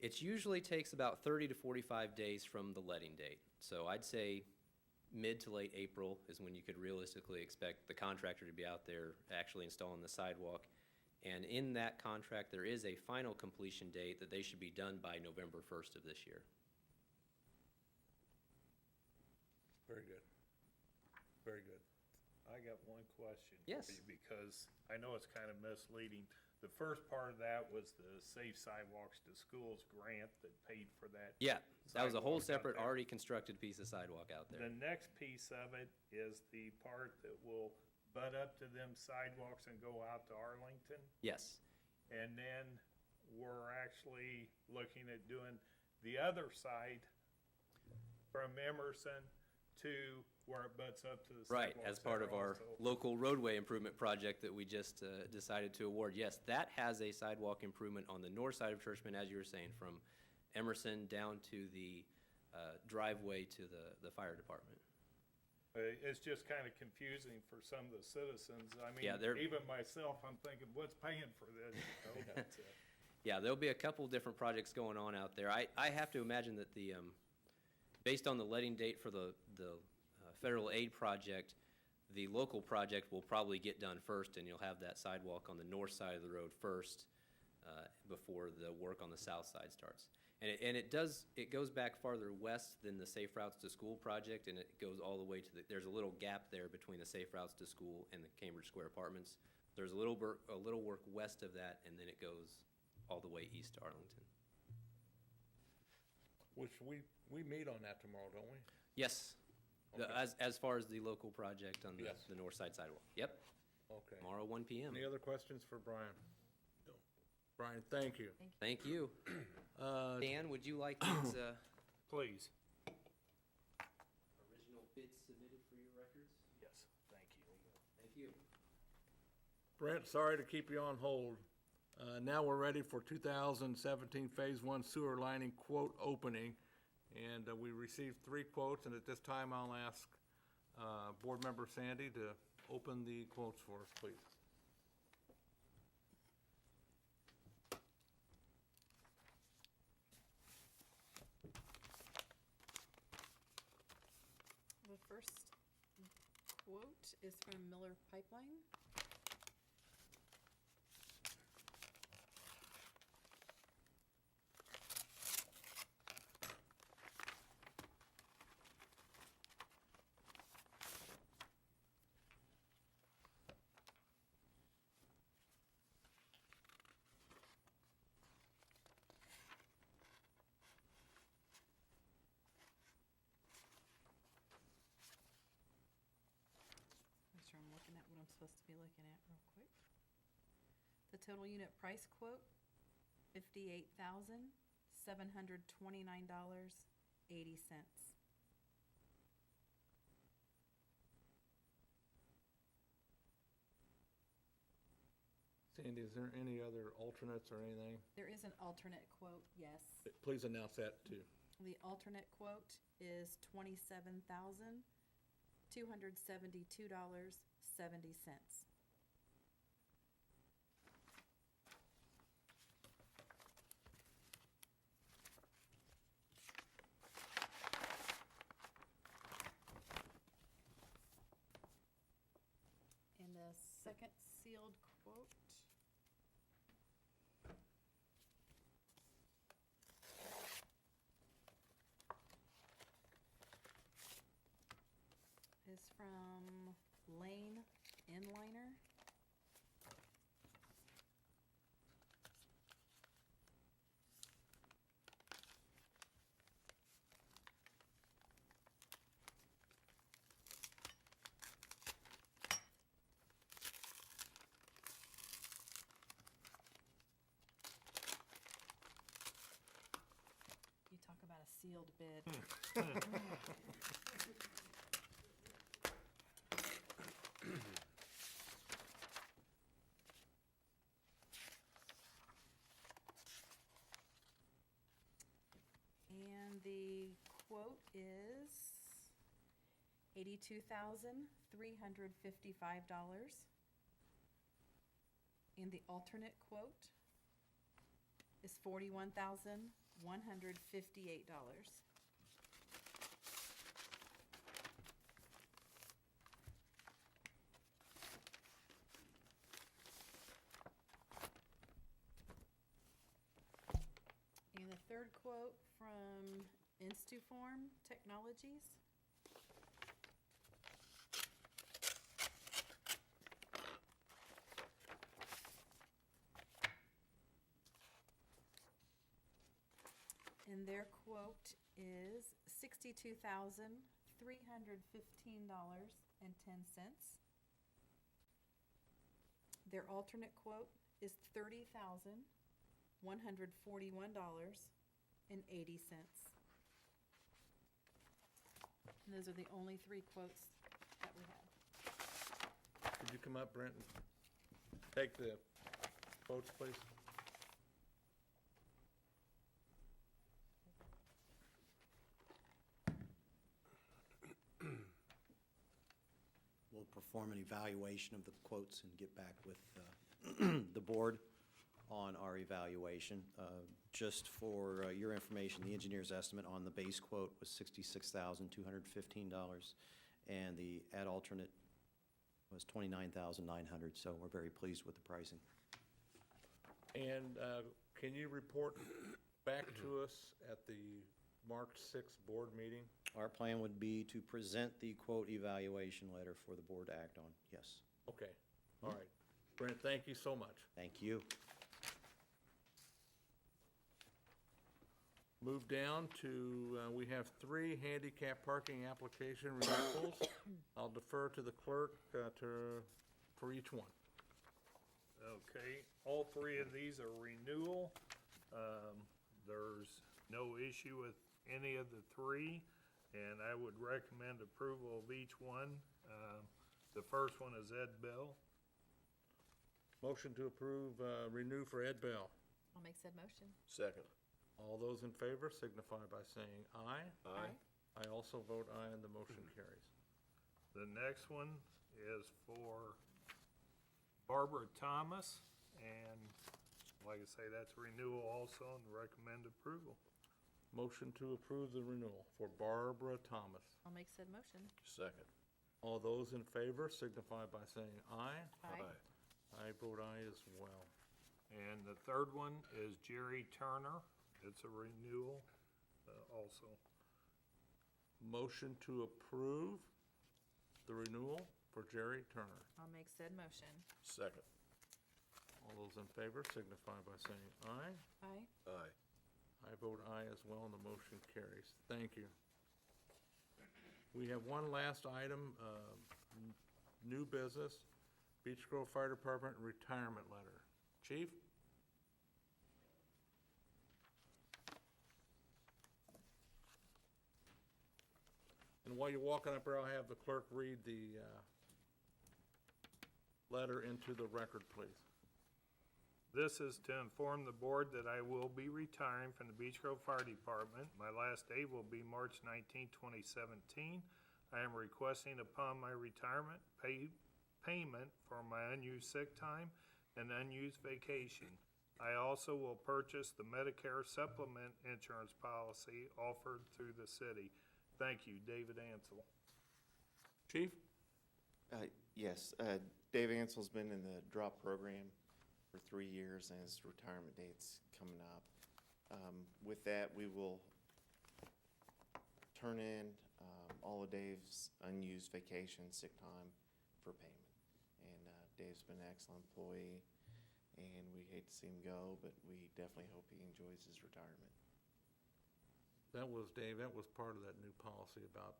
It usually takes about 30 to 45 days from the letting date. So I'd say mid to late April is when you could realistically expect the contractor to be out there actually installing the sidewalk. And in that contract, there is a final completion date that they should be done by November 1st of this year. Very good. Very good. I got one question Yes. for you because I know it's kind of misleading. The first part of that was the Safe Sidewalks to Schools grant that paid for that. Yeah, that was a whole sidewalk out separate, there. already constructed piece of sidewalk out there. The next piece of it is the part that will butt up to them sidewalks and go out to Arlington. Yes. And then we're actually looking at doing the other side from Emerson to where it butts up to the Right, sidewalks. as part that of are our also- local roadway improvement project that we just decided to award. Yes, that has a sidewalk improvement on the north side of Churchman, as you were saying, from Emerson down to the driveway to the fire department. It's just kind of confusing for some of the citizens. I mean, Yeah, they're- even myself, I'm thinking, what's paying for this? You know, but, Yeah, there'll be a couple different projects going on out there. I have to imagine that based on the letting date for the federal aid project, the local project will probably get done first, and you'll have that sidewalk on the north side of the road first before the work on the south side starts. And it goes back farther west than the Safe Routes to School project, and it goes all the way to there's a little gap there between the Safe Routes to School and the Cambridge Square Apartments. There's a little work west of that, and then it goes all the way east to Arlington. Which we meet on that tomorrow, don't we? Yes, Okay. as far as the local project on Yes. the north side sidewalk. Yep, Okay. tomorrow, 1 PM. Any other questions for Brian? Brian, thank you. Thank you. Dan, would you like these Please. original bids submitted for your records? Yes, thank you. Thank you. Brent, sorry to keep you on hold. Now we're ready for 2017 Phase 1 sewer lining quote opening. And we received 3 quotes, and at this time, I'll ask Board Member Sandy to open the quotes for us, please. The first quote is from Miller Pipeline. Make sure I'm looking at what I'm supposed to be looking at real quick. The total unit price quote, $58,729.80. Sandy, is there any other alternates or anything? There is an alternate quote, yes. Please announce that too. The alternate quote is $27,272.70. And the second sealed quote is from Lane Inliner. You talk about a sealed bid. And the quote is $82,355. And the alternate quote is $41,158. And the third quote from Instituform Technologies. And their quote is $62,315.10. Their alternate quote is $30,141.80. And those are the only 3 quotes that we have. Could you come up, Brent, and take the quotes, please? We'll perform an evaluation of the quotes and get back with the board on our evaluation. Just for your information, the engineer's estimate on the base quote was $66,215, and the ad alternate was $29,900, so we're very pleased with the pricing. And can you report back to us at the March 6th board meeting? Our plan would be to present the quote evaluation letter for the board to act on, yes. Okay, all right. Brent, thank you so much. Thank you. Move down to, we have 3 handicap parking application renewals. I'll defer to the clerk for each one. Okay, all 3 of these are renewal. There's no issue with any of the 3, and I would recommend approval of each one. The first one is Ed Bell. Motion to approve, renew for Ed Bell. I'll make said motion. Second. All those in favor signify by saying aye. Aye. I also vote aye, and the motion carries. The next one is for Barbara Thomas, and like I say, that's renewal also, and recommend approval. Motion to approve the renewal for Barbara Thomas. I'll make said motion. Second. All those in favor signify by saying aye. Aye. I vote aye as well. And the third one is Jerry Turner. It's a renewal also. Motion to approve the renewal for Jerry Turner. I'll make said motion. Second. All those in favor signify by saying aye. Aye. Aye. I vote aye as well, and the motion carries. Thank you. We have one last item, new business, Beech Grove Fire Department retirement letter. Chief? And while you're walking up here, I'll have the clerk read the letter into the record, please. This is to inform the board that I will be retiring from the Beech Grove Fire Department. My last day will be March 19, 2017. I am requesting upon my retirement payment for my unused sick time and unused vacation. I also will purchase the Medicare supplement insurance policy offered through the city. Thank you, David Ansel. Chief? Yes, Dave Ansel's been in the drop program for 3 years, and his retirement date's coming up. With that, we will turn in all of Dave's unused vacation, sick time for payment. And Dave's been an excellent employee, and we hate to see him go, but we definitely hope he enjoys his retirement. That was, Dave, that was part of that new policy about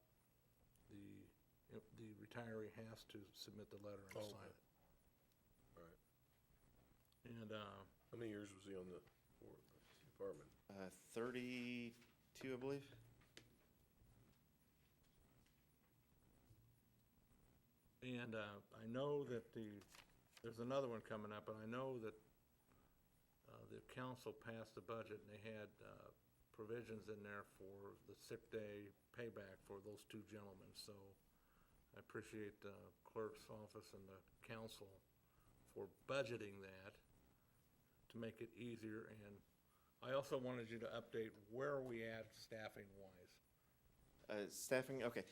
the retiree has to submit the letter and Oh, sign it. Right. And, How many years was he on the department? 32, I believe. and I know that there's another one coming up, and I know that the council passed the budget, and they had provisions in there for the sick day payback for those 2 gentlemen. So I appreciate the clerk's office and the council for budgeting that to make it easier. And I also wanted you to update, where are we at staffing-wise? Staffing, okay.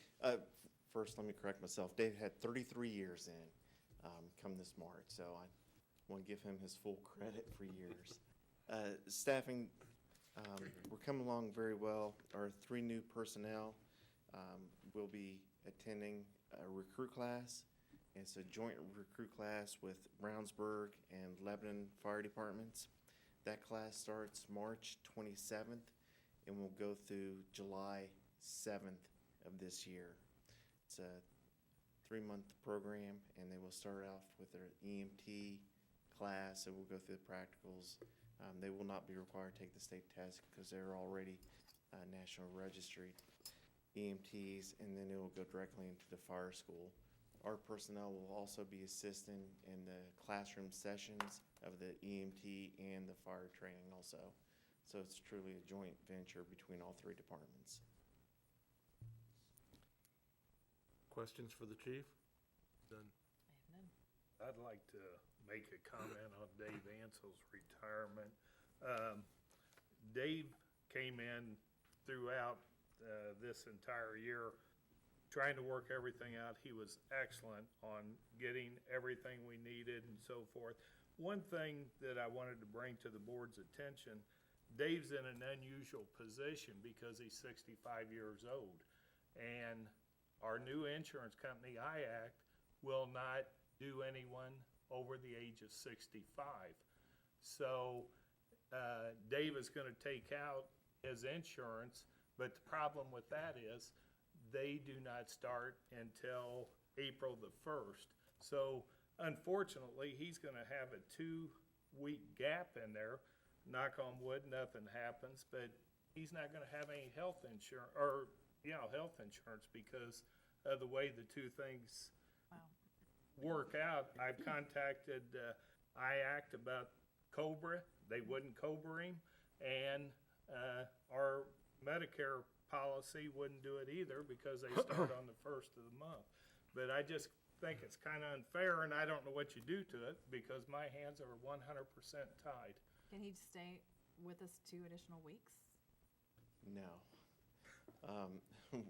First, let me correct myself. Dave had 33 years in come this March, so I want to give him his full credit for years. Staffing, we're coming along very well. Our 3 new personnel will be attending a recruit class. It's a joint recruit class with Brownsburg and Lebanon Fire Departments. That class starts March 27th and will go through July 7th of this year. It's a 3-month program, and they will start off with their EMT class, and we'll go through the practicals. They will not be required to take the state test because they're already National Registry EMTs, and then it will go directly into the fire school. Our personnel will also be assisting in the classroom sessions of the EMT and the fire training also. So it's truly a joint venture between all 3 departments. Questions for the chief? Done. I have none. I'd like to make a comment on Dave Ansel's retirement. Dave came in throughout this entire year trying to work everything out. He was excellent on getting everything we needed and so forth. One thing that I wanted to bring to the board's attention, Dave's in an unusual position because he's 65 years old. And our new insurance company, IACT, will not do anyone over the age of 65. So Dave is going to take out his insurance, but the problem with that is they do not start until April the 1st. So unfortunately, he's gonna have a 2-week gap in there. Knock on wood, nothing happens, but he's not gonna have any health insurance, or, health insurance because of the way the two things Wow. work out. I've contacted IACT about Cobra. They wouldn't Cobra him, and our Medicare policy wouldn't do it either because they start on the 1st of the month. But I just think it's kind of unfair, and I don't know what you do to it because my hands are 100% tied. Can he stay with us 2 additional weeks? No.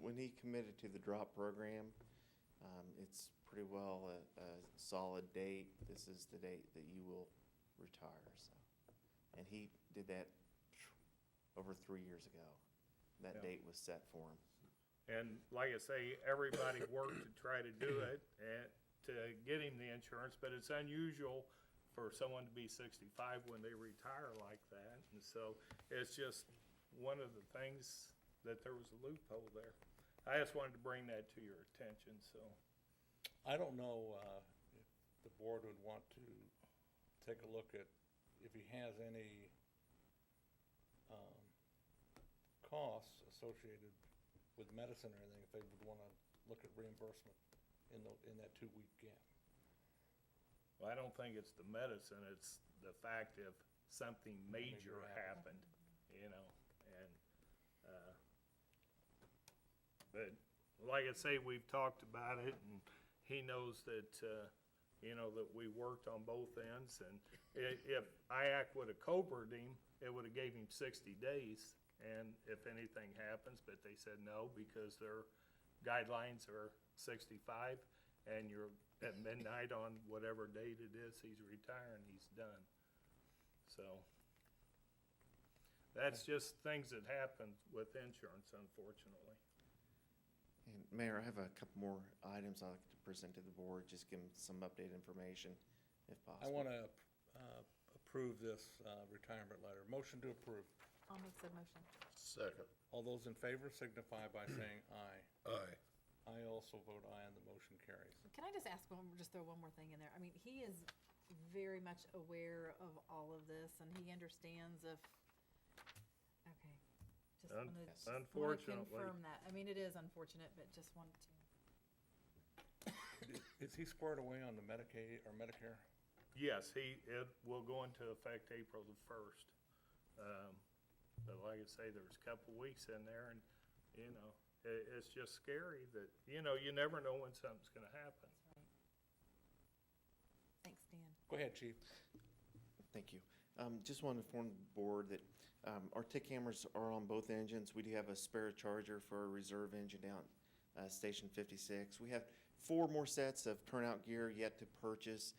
When he committed to the drop program, it's pretty well a solid date. This is the date that you will retire, so. And he did that over 3 years ago. That Yeah. date was set for him. And like I say, everybody worked to try to do it and to get him the insurance, but it's unusual for someone to be 65 when they retire like that. And so it's just one of the things that there was a loophole there. I just wanted to bring that to your attention, so. I don't know if the board would want to take a look at if he has any costs associated with medicine or anything, if they would want to look at reimbursement in that 2-week gap. Well, I don't think it's the medicine, it's the fact if something major happened, and, but like I say, we've talked about it, and he knows that, that we worked on both ends, and if IAC would've Cobra'd him, it would've gave him 60 days, and if anything happens, but they said no, because their guidelines are 65, and you're at midnight on whatever date it is he's retiring, he's done. So, that's just things that happen with insurance, unfortunately. And Mayor, I have a couple more items I'd like to present to the board, just give them some updated information, if possible. I want to approve this retirement letter. Motion to approve. I'll make said motion. Second. All those in favor signify by saying aye. Aye. I also vote aye, and the motion carries. Can I just ask just throw one more thing in there? I mean, he is very much aware of all of this, and he understands if, okay. Just wanted to Unfortunately. confirm that. I mean, it is unfortunate, but just wanted to. Is he squared away on the Medicaid or Medicare? Yes, it will go into effect April the 1st. But like I say, there's a couple weeks in there, and, it's just scary that, you never know when something's gonna happen. Thanks, Dan. Go ahead, Chief. Thank you. Just want to inform the board that our tick cameras are on both engines. We do have a spare charger for our reserve engine down Station 56. We have 4 more sets of turnout gear yet to purchase.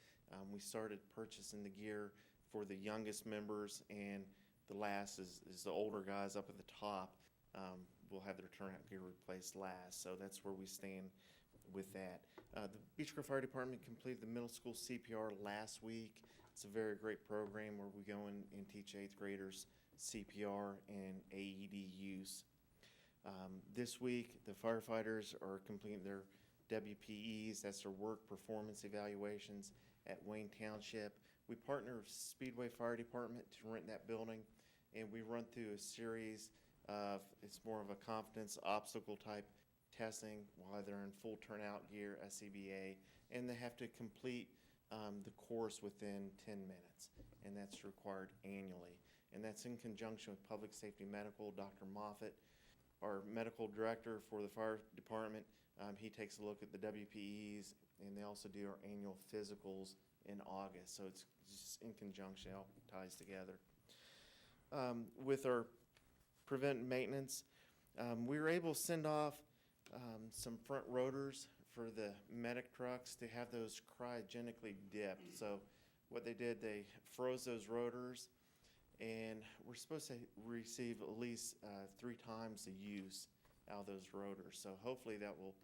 We started purchasing the gear for the youngest members, and the last is the older guys up at the top. Will have their turnout gear replaced last, so that's where we stand with that. The Beech Grove Fire Department completed the middle school CPR last week. It's a very great program where we go in and teach 8th graders CPR and AED use. This week, the firefighters are completing their WPEs, that's their work performance evaluations at Wayne Township. We partner with Speedway Fire Department to rent that building, and we run through a series of, it's more of a confidence obstacle type testing while they're in full turnout gear, SCBA, and they have to complete the course within 10 minutes, and that's required annually. And that's in conjunction with Public Safety Medical, Dr. Moffitt, our medical director for the fire department. He takes a look at the WPEs, and they also do our annual physicals in August, so it's just in conjunction, it all ties together. With our prevent maintenance, we were able to send off some front rotors for the medic trucks to have those cryogenically dipped. So what they did, they froze those rotors, and we're supposed to receive at least 3 times the use out of those rotors. So hopefully that will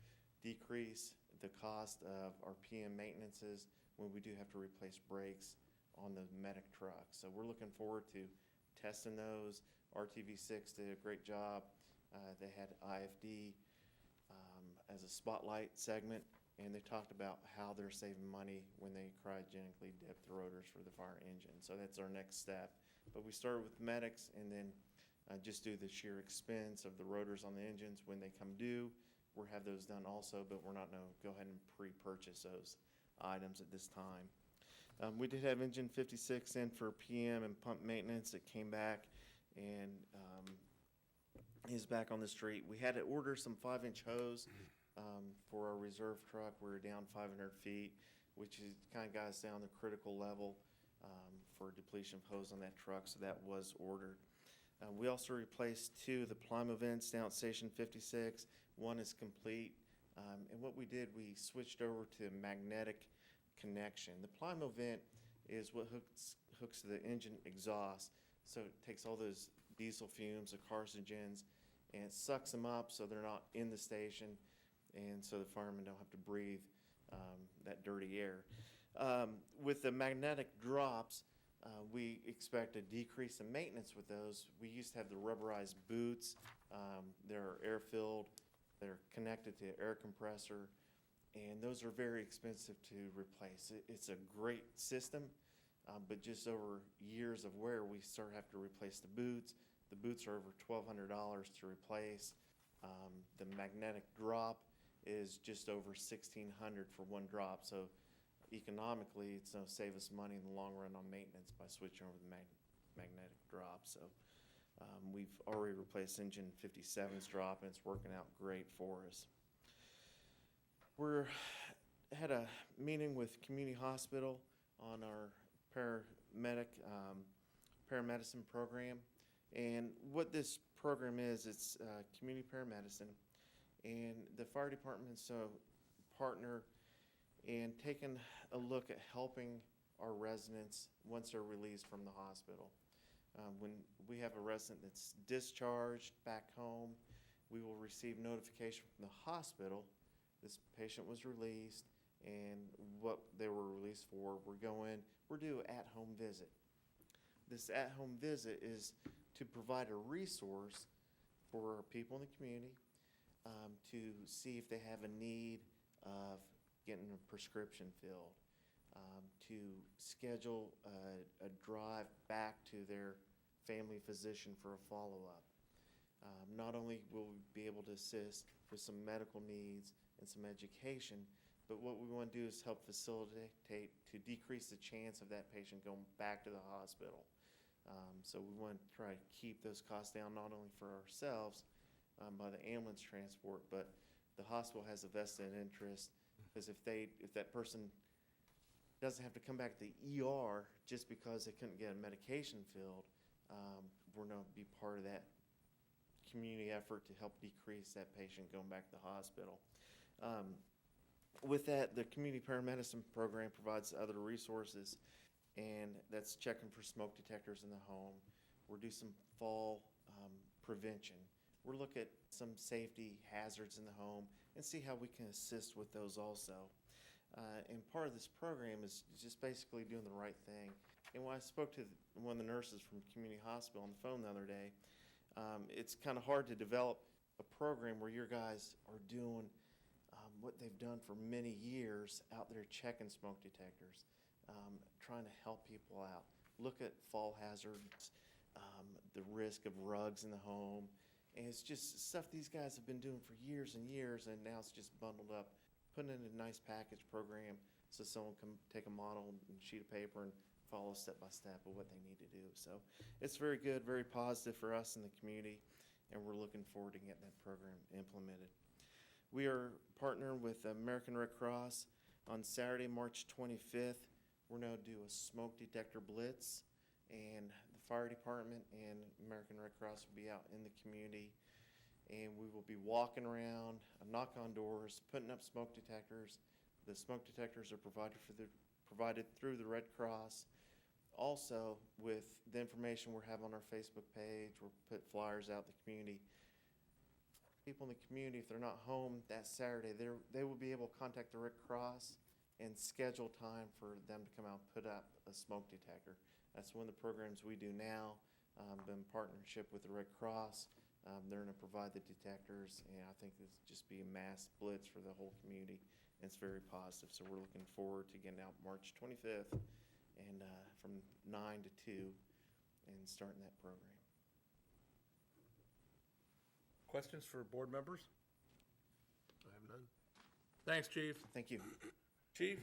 decrease the cost of our PM maintenances when we do have to replace brakes on the medic trucks. So we're looking forward to testing those. RTV6 did a great job. They had IFD as a spotlight segment, and they talked about how they're saving money when they cryogenically dip the rotors for the fire engine. So that's our next step. But we started with medics, and then just do the sheer expense of the rotors on the engines when they come due. We'll have those done also, but we're not going to go ahead and pre-purchase those items at this time. We did have engine 56 in for PM and pump maintenance. It came back and is back on the street. We had to order some 5-inch hose for our reserve truck. We were down 500 feet, which is kind of got us down the critical level for depletion of hose on that truck, so that was ordered. We also replaced 2 of the Plymouth vents down at Station 56. One is complete. And what we did, we switched over to magnetic connection. The Plymouth vent is what hooks to the engine exhaust. So it takes all those diesel fumes, the carcinogens, and it sucks them up so they're not in the station, and so the firemen don't have to breathe that dirty air. With the magnetic drops, we expect a decrease in maintenance with those. We used to have the rubberized boots. They're air-filled. They're connected to air compressor, and those are very expensive to replace. It's a great system, but just over years of wear, we start having to replace the boots. The boots are over $1,200 to replace. The magnetic drop is just over $1,600 for one drop. So economically, it's going to save us money in the long run on maintenance by switching over the magnetic drop. So we've already replaced engine 57's drop, and it's working out great for us. Had a meeting with Community Hospital on our paramedicine program. And what this program is, it's community paramedicine. And the fire department's a partner in taking a look at helping our residents once they're released from the hospital. When we have a resident that's discharged back home, we will receive notification from the hospital this patient was released and what they were released for. We're due at-home visit. This at-home visit is to provide a resource for people in the community to see if they have a need of getting a prescription filled, to schedule a drive back to their family physician for a follow-up. Not only will we be able to assist with some medical needs and some education, but what we want to do is help facilitate to decrease the chance of that patient going back to the hospital. So we want to try to keep those costs down, not only for ourselves by the ambulance transport, but the hospital has a vested interest, because if that person doesn't have to come back to the ER just because they couldn't get a medication filled, we're going to be part of that community effort to help decrease that patient going back to the hospital. With that, the community paramedicine program provides other resources, and that's checking for smoke detectors in the home. We'll do some fall prevention. We'll look at some safety hazards in the home and see how we can assist with those also. And part of this program is just basically doing the right thing. And when I spoke to one of the nurses from Community Hospital on the phone the other day, it's kind of hard to develop a program where your guys are doing what they've done for many years out there checking smoke detectors, trying to help people out, look at fall hazards, the risk of rugs in the home. And it's just stuff these guys have been doing for years and years, and now it's just bundled up, put in a nice package program so someone can take a model and sheet of paper and follow step by step of what they need to do. So it's very good, very positive for us in the community, and we're looking forward to getting that program implemented. We are partnering with American Red Cross on Saturday, March 25th. We're going to do a smoke detector blitz, and the fire department and American Red Cross will be out in the community, and we will be walking around, knock on doors, putting up smoke detectors. The smoke detectors are provided through the Red Cross. Also, with the information we have on our Facebook page, we'll put flyers out in the community. People in the community, if they're not home that Saturday, they will be able to contact the Red Cross and schedule time for them to come out and put up a smoke detector. That's one of the programs we do now. been in partnership with the Red Cross. They're gonna provide the detectors, and I think this will just be a mass blitz for the whole community. And it's very positive, so we're looking forward to getting out March 25th and from 9 to 2 and starting that program. Questions for board members? I have none. Thanks, Chief. Thank you. Chief?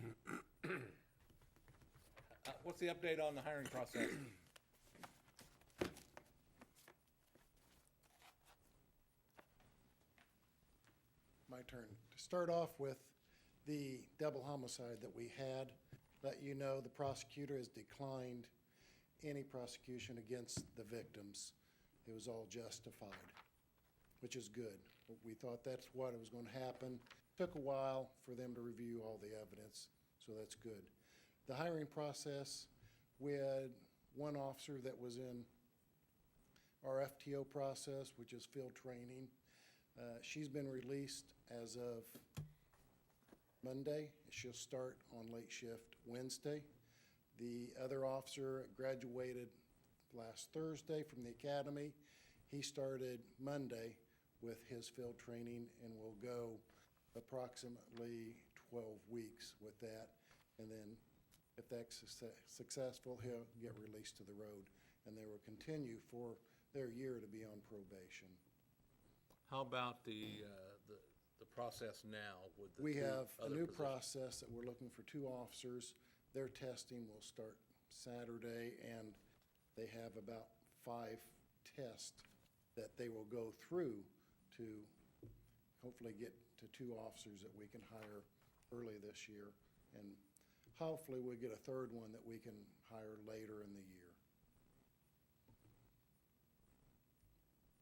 What's the update on the hiring process? My turn. To start off with the double homicide that we had, let you know the prosecutor has declined any prosecution against the victims. It was all justified, which is good. We thought that's what was going to happen. Took a while for them to review all the evidence, so that's good. The hiring process, we had one officer that was in our FTO process, which is field training. She's been released as of Monday. She'll start on late shift Wednesday. The other officer graduated last Thursday from the academy. He started Monday with his field training and will go approximately 12 weeks with that. And then if that's successful, he'll get released to the road, and they will continue for their year to be on probation. How about the process now with the We two have a other new positions? process that we're looking for 2 officers. Their testing will start Saturday, and they have about 5 tests that they will go through to hopefully get to 2 officers that we can hire early this year. And hopefully we'll get a 3rd one that we can hire later in the year.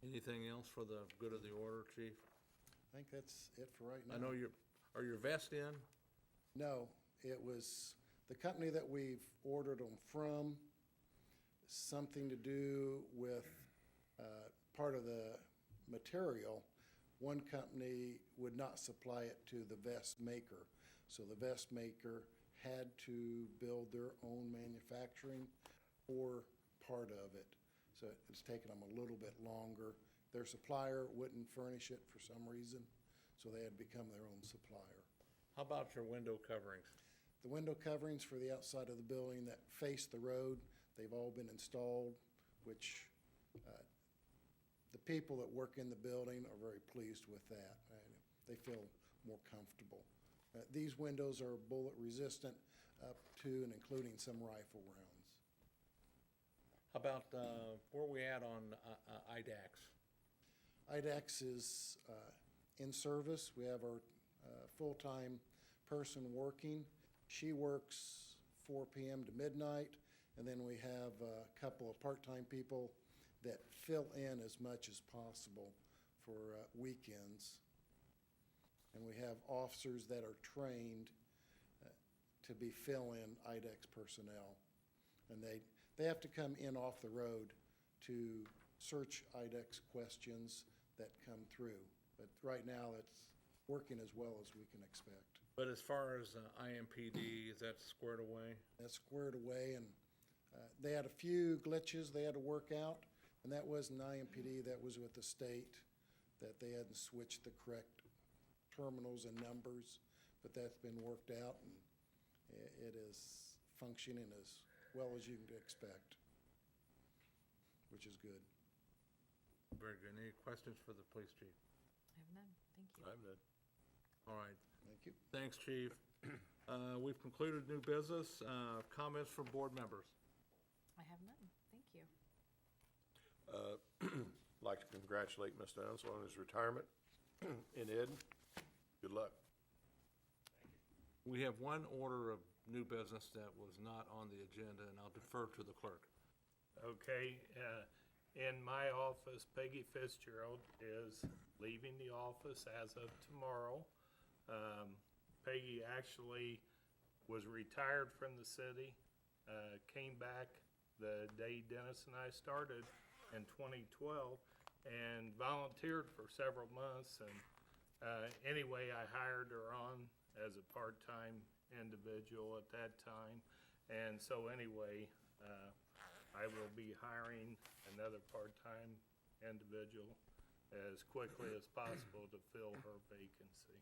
Anything else for the good of the order, Chief? I think that's it for right now. I know are your vests in? No, it was the company that we've ordered them from, something to do with part of the material. One company would not supply it to the vest maker, so the vest maker had to build their own manufacturing for part of it. So it's taken them a little bit longer. Their supplier wouldn't furnish it for some reason, so they had to become their own supplier. How about your window coverings? The window coverings for the outside of the building that face the road, they've all been installed, which the people that work in the building are very pleased with that. They feel more comfortable. These windows are bullet resistant up to and including some rifle rounds. How about where we at on IDAX? IDAX is in service. We have our full-time person working. She works 4 p.m. to midnight, and then we have a couple of part-time people that fill in as much as possible for weekends. And we have officers that are trained to be fill-in IDAX personnel. And they have to come in off the road to search IDEX questions that come through. But right now, it's working as well as we can expect. But as far as IMPD, is that squared away? That's squared away, and they had a few glitches they had to work out, and that wasn't IMPD, that was with the state, that they hadn't switched the correct terminals and numbers, but that's been worked out, and it is functioning as well as you can expect, which is good. Very good. Any questions for the police chief? I have none, thank you. I have none. All right. Thank you. Thanks, chief. We've concluded new business. Comments from board members? I have none, thank you. Like to congratulate Mr. Ansel on his retirement. And Ed, good luck. We have one order of new business that was not on the agenda, and I'll defer to the clerk. Okay, in my office, Peggy Fitzgerald is leaving the office as of tomorrow. Peggy actually was retired from the city, came back the day Dennis and I started in 2012, and volunteered for several months. And anyway, I hired her on as a part-time individual at that time. And so anyway, I will be hiring another part-time individual as quickly as possible to fill her vacancy.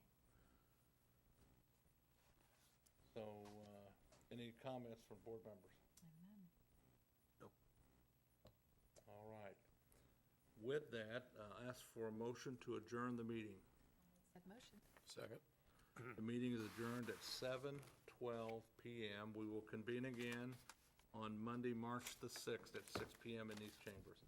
So, any comments from board members? All right. With that, ask for a motion to adjourn the meeting. Said motion. Second? The meeting is adjourned at 7:12 PM. We will convene again on Monday, March the 6th at 6 PM in these chambers.